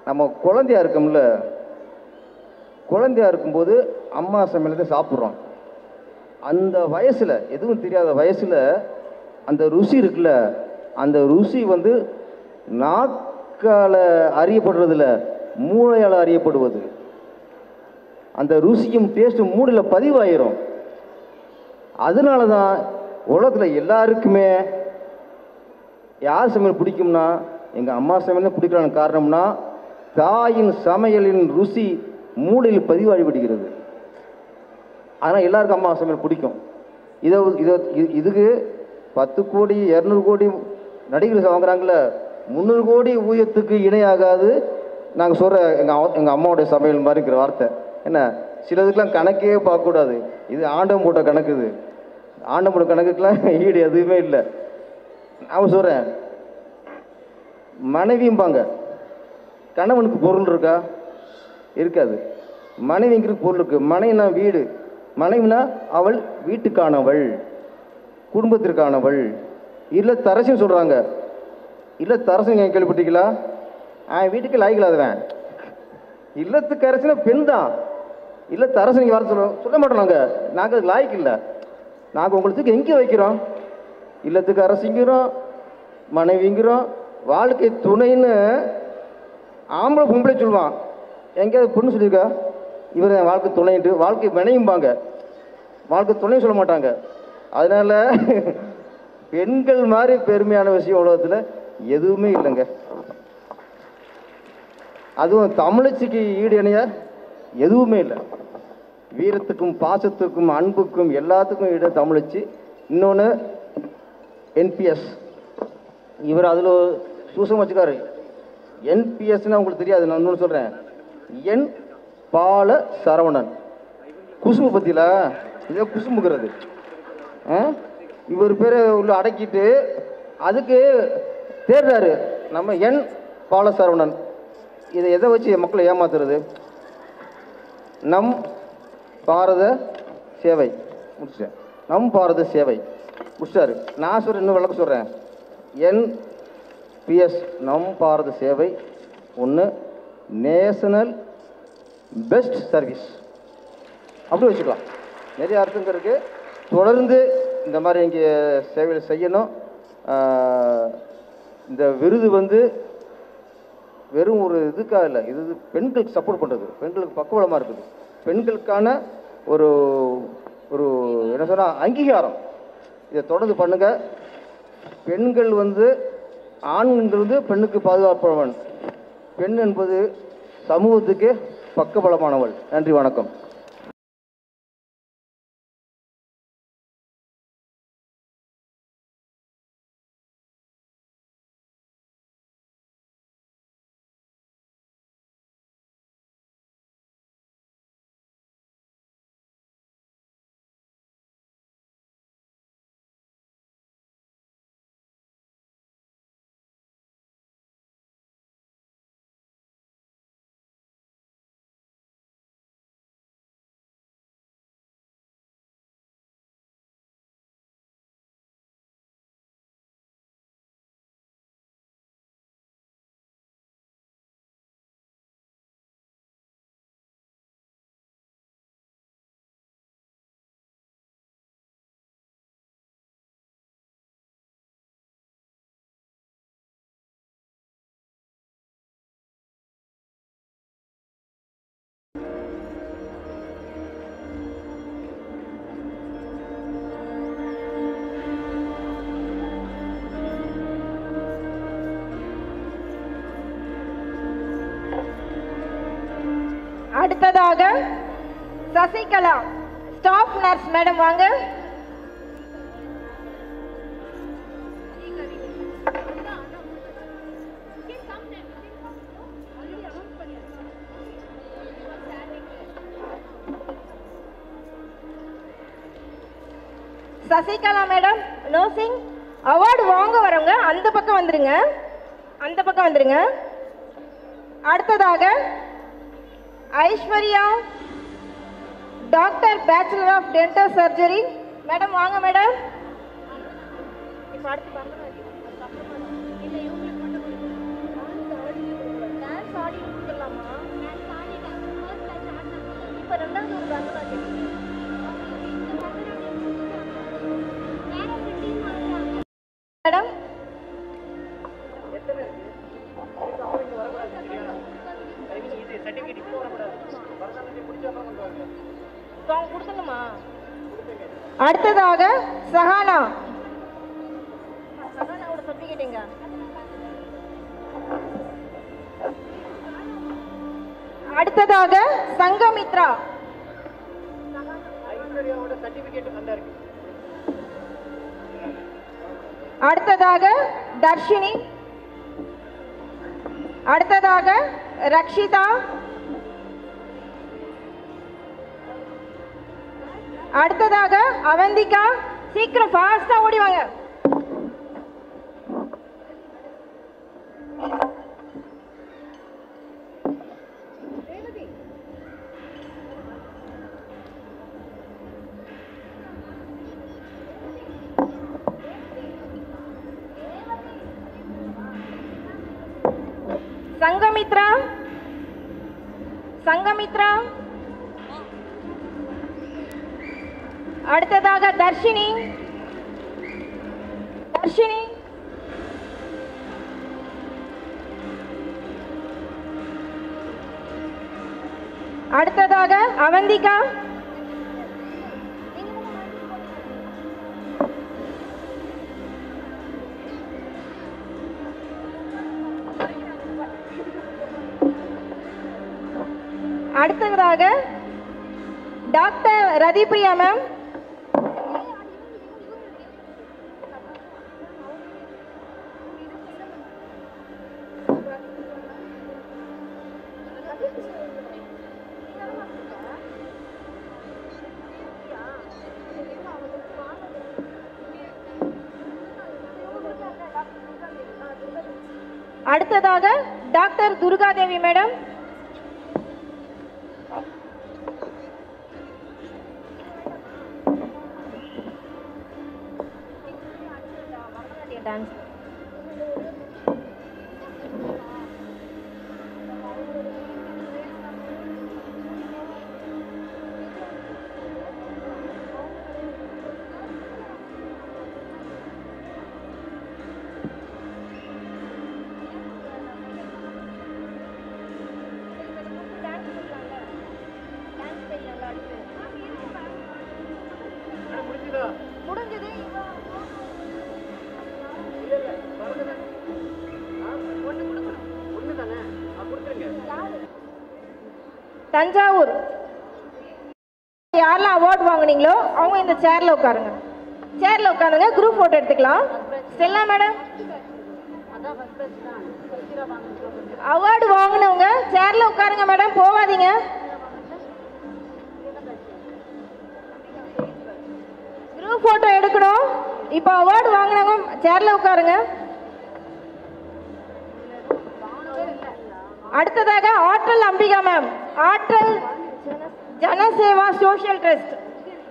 நம்ம குழந்தையா இருக்கோம்ல, குழந்தையா இருக்கும்போது அம்மா சமையல் தான் சாப்பிட்றோம். அந்த வயசில் எதுவும் தெரியாத வயசில் அந்த ருசி இருக்குல்ல, அந்த ருசி வந்து நாக்கால் அறியப்படுறதில்ல, மூளையால் அறியப்படுவது. அந்த ருசியும் டேஸ்ட்டும் மூளையில் பதிவாயிரும். அதனால தான் உலகத்தில் எல்லாருக்குமே யார் சமையல் பிடிக்கும்னா எங்கள் அம்மா சமையல் தான் பிடிக்கிறான காரணம்னா தாயின் சமையலின் ருசி மூளையில் பதிவாகி விடுகிறது. அதனால் எல்லாருக்கும் அம்மா சமையல் பிடிக்கும். இதுக்கு 10 கோடி 200 கோடி நடிகர்கள் வாங்குறாங்கள, 300 கோடி ஊதியத்துக்கு இணையாகாது நாங்கள் சொல்கிற எங்கள் அம்மாவுடைய சமையல் மாதிரிங்கிற வார்த்தை. என்ன சிலதுக்கெலாம் கணக்கே பார்க்கக்கூடாது. இது ஆண்டம் போட்ட கணக்கு. இது ஆண்டம் போட்ட கணக்குக்கெலாம் ஈடு எதுவுமே இல்லை. நான் சொல்கிறேன், மனைவியும்பாங்க. கணவனுக்கு பொருள் இருக்கா? இருக்காது. மனைவிங்கிறது பொருள் இருக்குது. மனைவினா வீடு, மனைவினா அவள் வீட்டுக்கானவள், குடும்பத்திற்கானவள். இல்லை தரசுன்னு சொல்கிறாங்க. இல்லை தரசு நீங்கள் கேள்விப்பட்டீங்களா? வீட்டுக்கு லாய்க்கலாதவன். இல்லத்துக்கு அரசுனா பெண் தான். இல்லை தரசு நீங்கள் வர சொல்ல மாட்டோம். நாங்கள் லாய்க்கு இல்லை. நாங்கள் உங்களுக்கு எங்கே வைக்கிறோம்? இல்லத்துக்கு அரசுங்கிறோம், மனைவிங்கிறோம், வாழ்க்கை துணைன்னு ஆம்பளை பொம்பளை சொல்லுவான். எங்கேயாவது பொண்ணு சொல்லியிருக்கா இவர் என் வாழ்க்கை துணைன்ட்டு? வாழ்க்கை மனைவிம்பாங்க, வாழ்க்கை துணையும் சொல்ல மாட்டாங்க. அதனால் பெண்கள் மாதிரி பெருமையான விஷயம் உலகத்தில் எதுவுமே இல்லைங்க. அதுவும் தமிழச்சிக்கு ஈடு இணையா எதுவுமே இல்லை. வீரத்துக்கும் பாசத்துக்கும் அன்புக்கும் எல்லாத்துக்கும் ஈடு தமிழச்சி. இன்னொன்று என்பிஎஸ், இவர் அதில் சூசம் வச்சுக்காரு. என்பிஎஸ்ன்னு உங்களுக்கு தெரியாது, நான் இன்னொன்று சொல்கிறேன். என் பால சரவணன் குசும்பு பற்றியில் இதை குசும்புக்கிறது. இவர் பேரை உள்ள அடக்கிட்டு அதுக்கு தேடுறாரு நம்ம என் பால சரவணன். இதை எதை வச்சு மக்களை ஏமாத்துறது? நம் பாரத சேவை முடிச்சிட்டேன். நம் பாரத சேவை முடிச்சாரு. நான் சொல்கிறேன், இன்னும் விளக்க சொல்கிறேன். என்பிஎஸ் நம் பாரத சேவை ஒன்று, நேஷனல் பெஸ்ட் சர்வீஸ் அப்படி வச்சுக்கலாம். நிறைய அர்த்தங்க இருக்குது. தொடர்ந்து இந்த மாதிரி இங்கே சேவையில் செய்யணும். இந்த விருது வந்து வெறும் ஒரு இதுக்காக இல்லை, இது பெண்களுக்கு சப்போர்ட் பண்ணுறது, பெண்களுக்கு பக்கபலமாக இருக்குது, பெண்களுக்கான ஒரு ஒரு என்ன சொன்னால் அங்கீகாரம். இதை தொடர்ந்து பண்ணுங்கள். பெண்கள் வந்து ஆண்கள் வந்து பெண்ணுக்கு பாதுகாப்பவன், பெண் என்பது சமூகத்துக்கு பக்கபலமானவள். நன்றி, வணக்கம். அடுத்ததாக சசிகலா ஸ்டாஃப் நர்ஸ் மேடம் வாங்க. சசிகலா மேடம் நர்சிங் அவார்டு வாங்க வரவங்க அந்த பக்கம் வந்துருங்க, அந்த பக்கம் வந்துருங்க. அடுத்ததாக Aishwarya doctor bachelor of dental surgery madam வாங்க மேடம். இப்போ அடுத்து டான்ஸ் ஆடி கொடுத்துடலாமா? இப்போ ரெண்டாவது ஒரு பரதநாட்டியம் மேடம். கொடுத்துங்கம்மா. அடுத்ததாக சஹானா, சஹானாவோட சர்டிஃபிகேட்டுங்க. அடுத்ததாக சங்கமித்ரா, அடுத்ததாக தர்ஷினி, அடுத்ததாக ரக்ஷிதா, அடுத்ததாக அவந்திகா. சீக்கிரம் ஃபாஸ்டா ஓடி வாங்க. சங்கமித்ரா, சங்கமித்ரா. அடுத்ததாக தர்ஷினி, தர்ஷினி. அடுத்ததாக அவந்திகா. அடுத்ததாக டாக்டர் ரதிப்ரியா மேம். அடுத்ததாக doctor Durgadevi madam. Dance. Thanjavur யாரெல்லாம் அவார்ட் வாங்குனீங்களோ அவங்க இந்த சேர்ல உட்காருங்க. சேர்ல உட்காருங்க. குரூப் போட்டோ எடுத்துக்கலாம். ஸ்டெல்லா மேடம், அவார்டு வாங்கினவங்க சேர்ல உட்காருங்க மேடம், போகாதீங்க. குரூப் போட்டோ எடுக்கணும். இப்போ அவார்டு வாங்கினவங்க சேர்ல உட்காருங்க. அடுத்ததாக ஆற்றல் அம்பிகா மேம், ஆற்றல் ஜனசேவா சோஷியல் ட்ரஸ்ட்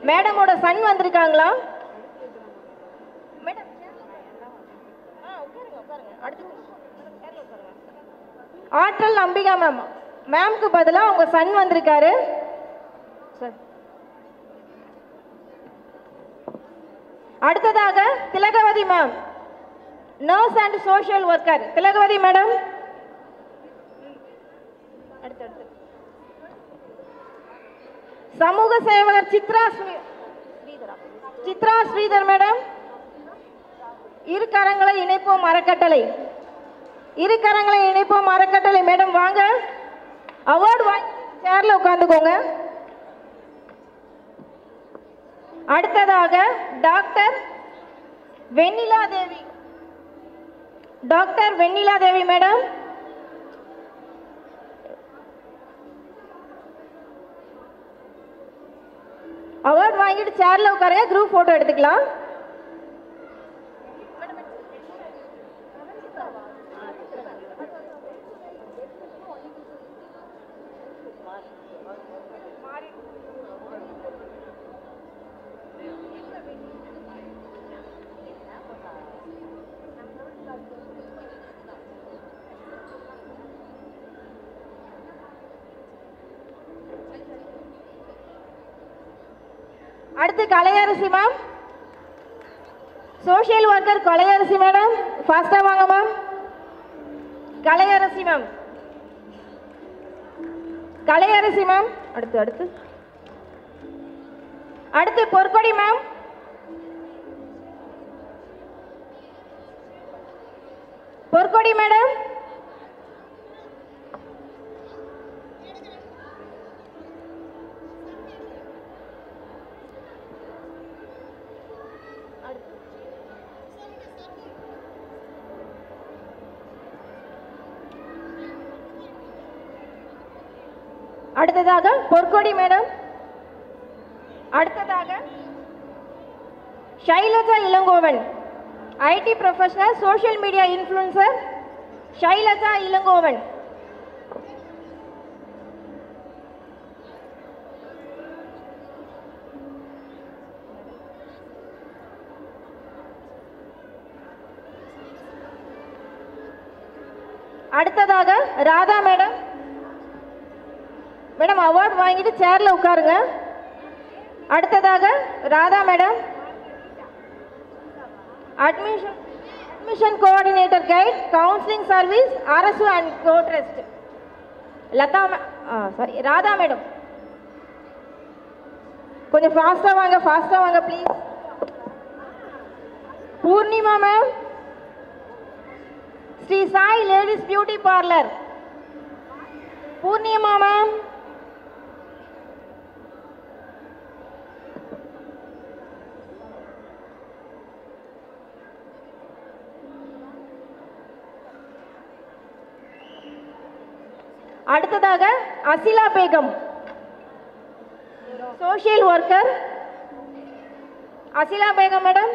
மேடமோட சன் வந்திருக்காங்களா? ஆற்றல் அம்பிகா மேம், மேம்க்கு பதிலாக உங்க சன் வந்திருக்காரு. அடுத்ததாக Thilagavathi ma'am, nurse and social worker. Thilagavathi madam. சமூக சேவகர் சித்ரா ஸ்ரீதர் மேடம். இரு கரங்களை இணைப்போம் அறக்கட்டளை. இரு கரங்களை இணைப்போம் அறக்கட்டளை மேடம் வாங்க. அவார்டு வாங்கி சேர்ல உட்கார்ந்துக்கோங்க. அடுத்ததாக டாக்டர் வெண்ணிலா தேவி. டாக்டர் வெண்ணிலா தேவி மேடம். அவார்டு வாங்கிட்டு சேர்ல உட்காருங்க. குரூப் போட்டோ எடுத்துக்கலாம். அடுத்து Kalaiyarasi ma'am, social worker Kalaiyarasi madam. ஃபாஸ்டா வாங்க ma'am. Kalaiyarasi ma'am, Kalaiyarasi ma'am. அடுத்து அடுத்து அடுத்து பொற்கொடி மேம். பொற்கொடி மேடம். அடுத்ததாக பொற்கொடி மேடம். அடுத்ததாக Shailaja Ilangovan, IT professional, social media influencer. Shailaja Ilangovan. அடுத்ததாக ராதா மேடம். மேடம் அவார்டு வாங்கிட்டு சேர்ல உட்காருங்க. அடுத்ததாக Radha madam, admission coordinator guide, counselling service, Arasu and co trust. Latha sorry Radha madam, கொஞ்சம் ஃபாஸ்டா வாங்க please. Poornima ma'am, Shri Sai ladies beauty parlour. Poornima ma'am. அடுத்ததாக Asila Begum, social worker. Asila Begum madam.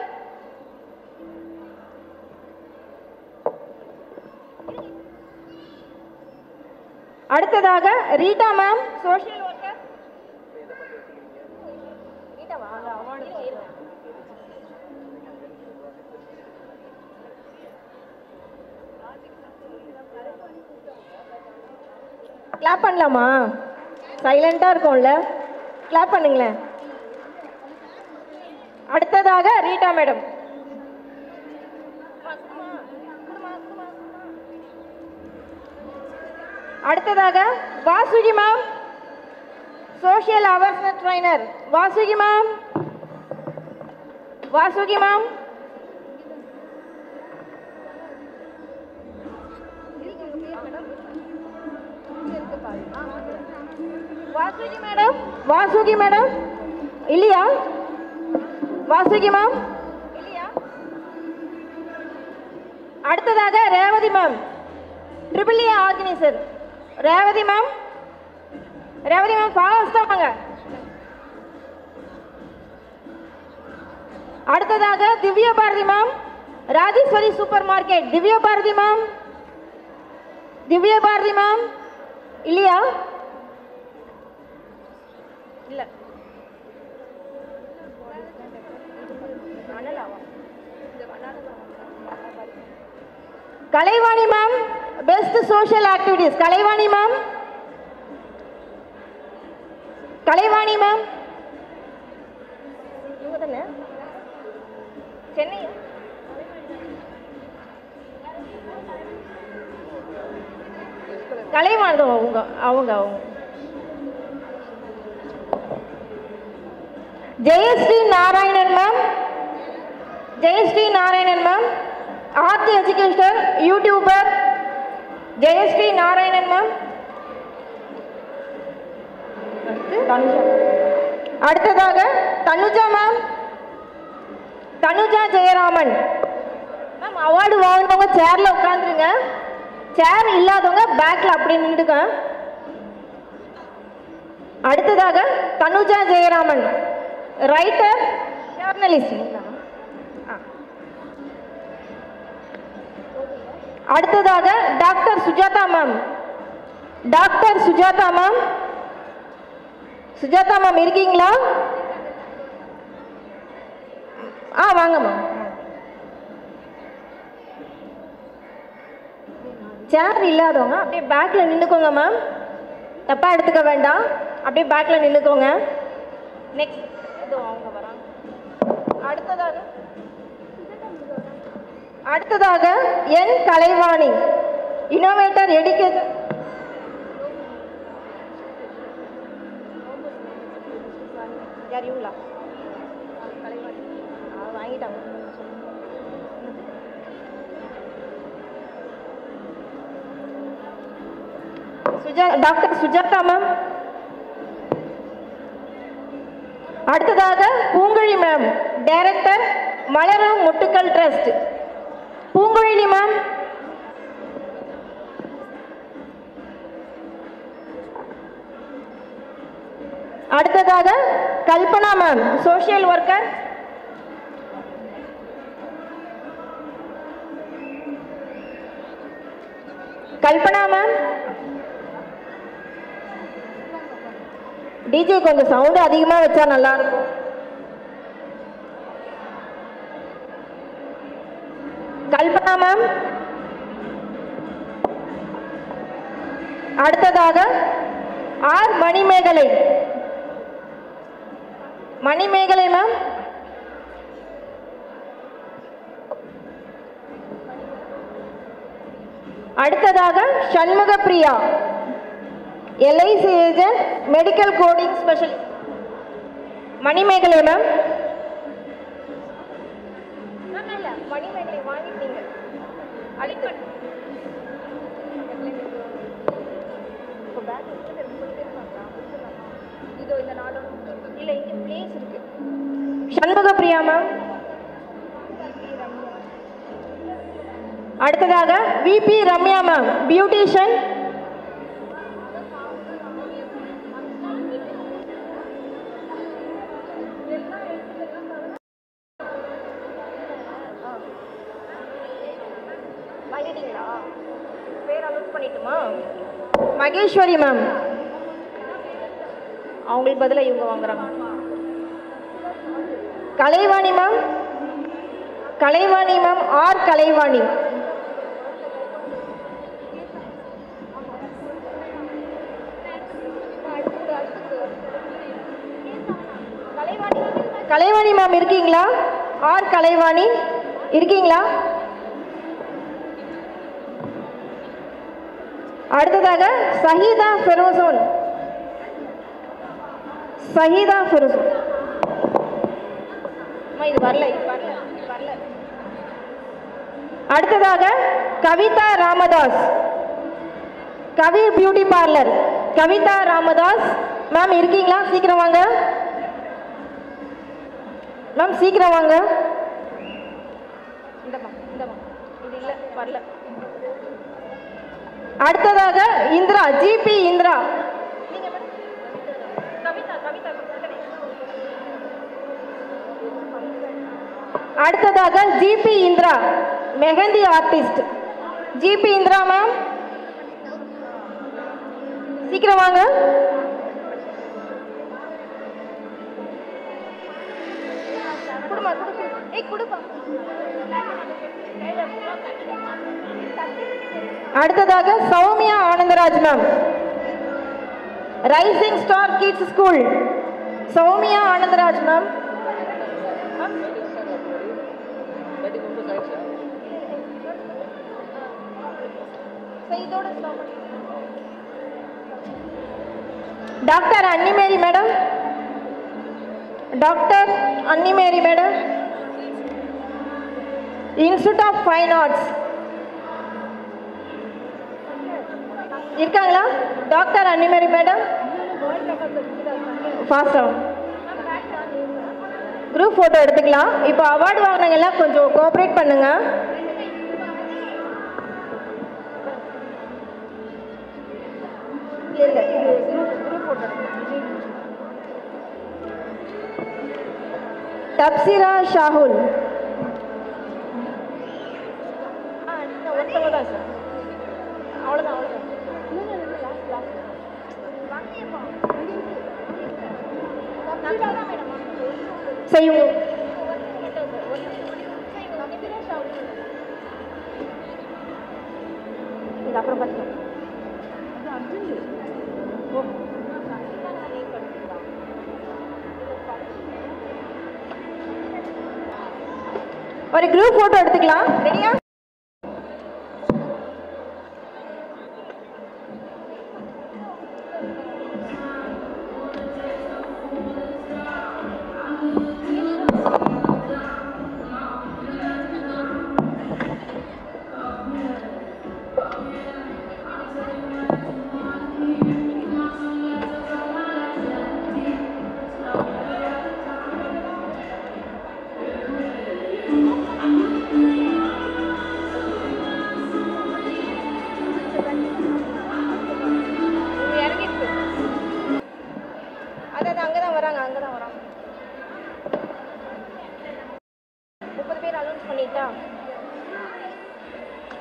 அடுத்ததாக Rita ma'am, social worker. Clap பண்ணலாமா? சைலண்டா இருக்கும்ல, கிளாப் பண்ணுங்களேன். அடுத்ததாக ரீட்டா மேடம். அடுத்ததாக Vasuki ma'am, social awareness trainer. Vasuki ma'am, Vasuki ma'am. Vasuki madam, Vasuki madam இல்லையா? வாசுகி மேம் இல்லையா? அடுத்ததாக Revathi ma'am, triple A organiser. Revathi ma'am, Revathi ma'am followers தான் வாங்க. அடுத்ததாக Divya Bharathi ma'am, Rajeswari super market. Divya Bharathi ma'am, Divya Bharathi ma'am இல்லையா? இல்ல. Kalaivani ma'am, best social activities. Kalaivani ma'am, Kalaivani ma'am Chennai. Kalaivani அவங்க அவங்க அவங்க Jayashree Narayanan ma'am, Jayashree Narayanan ma'am, art எஜுகேஷனர், YouTuber. Jayashree Narayanan ma'am. அடுத்ததாக Tanuja ma'am, Tanuja Jayaraman ma'am. Award வாங்கினவங்க சேர்ல உட்காந்துருங்க, சேர் இல்லாதவங்க பேக்ல அப்படி நின்றுங்க. அடுத்ததாக தனுஜா ஜெயராமன், ரைட்டர், ஜர்னலிஸ்ட். அடுத்ததாக doctor Sujatha ma'am, doctor Sujatha ma'am. Sujatha ma'am இருக்கீங்களா? வாங்க மேம். சேர் இல்லாதவங்க அப்படியே பேக்ல நின்னுக்கோங்க மேம், தப்பா எடுத்துக்க வேண்டாம், அப்படியே பேக்ல நின்னுக்கோங்க. நெக்ஸ்ட் அவங்க வராங்க. அடுத்ததாக என் கலைவாணி, இன்னோவேட்டர், எடுக்கேட்டர். யார் இவங்களா? வாங்கிட்டாங்க. Doctor Sujatha ma'am. அடுத்ததாக பூங்குழி மேம், டைரக்டர், மலரும் முட்டுக்கள் ட்ரஸ்ட். பூங்குழலி மேம். அடுத்ததாக Kalpana ma'am, social worker. Kalpana ma'am. DJ கொஞ்சம் சவுண்ட் அதிகமா வச்சா நல்லா இருக்கும். கல்பனா மேம். அடுத்ததாக ஆர் மணிமேகலை, மணிமேகலை மேம். அடுத்ததாக Shanmuga Priya, LIC agent, medical coding specialist. Manimegalai ma'am. Manimegalai வாங்கிட்டீங்க. அடுத்து இல்ல, இங்க பிளேஸ் இருக்கு. சண்முக பிரியா மேம். அடுத்ததாக விபி ரம்யா மேம், பியூட்டிஷியன். எழுதிட்டீங்களா? பேர் அனௌன்ஸ் பண்ணிட்டுமா? மகேஸ்வரி மேம். அவங்களுக்கு பதிலாக இவங்க வாங்குறாங்க. Kalaivani ma'am. Kalaivani ma'am. R Kalaivani. Kalaivani ma'am இருக்கீங்களா? ஆர் கலைவாணி இருக்கீங்களா? அடுத்ததாக சஹீதா ஃபெரோசோன். சஹீதா ஃபெரோசோன். இது வரல. அடுத்ததாக Kavitha Ramadas. Kavi beauty parlour. Kavitha Ramadas ma'am இருக்கீங்களா? சீக்கிரம் வாங்க மேம், சீக்கிரம் வாங்க. இது இல்ல, வரல. அடுத்ததாக இந்திரா. ஜிபி இந்திரா. அடுத்ததாக GP Indira, mehndi artist. GP Indira ma'am சீக்கிரம் வாங்க. அடுத்ததாக Soumya Anandaraj ma'am, rising star kids school. Soumya Anandaraj ma'am. Doctor Annie Mary madam. Doctor Annie Mary madam, institute of fine arts இருக்காங்களா? டாக்டர் அன்னிமேரி மேடம் ஃபாஸ்ட் ஆகும். குரூப் ஃபோட்டோ எடுத்துக்கலாம். இப்போ அவார்டு வாங்கினவங்க எல்லாம் கொஞ்சம் கோஆப்ரேட் பண்ணுங்க. தப்சிரா ஷாஹுல். செய்யும். இது அப்புறம் பார்த்துக்கலாம். ஒரு குரூப் போட்டோ எடுத்துக்கலாம். ரெடியா?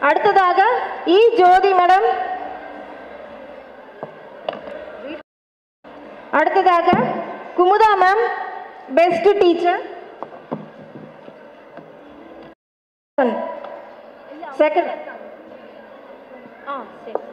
அடுத்ததாக இ ஜோதி மேடம். அடுத்ததாக Kumudha ma'am, best teacher. Second சரி.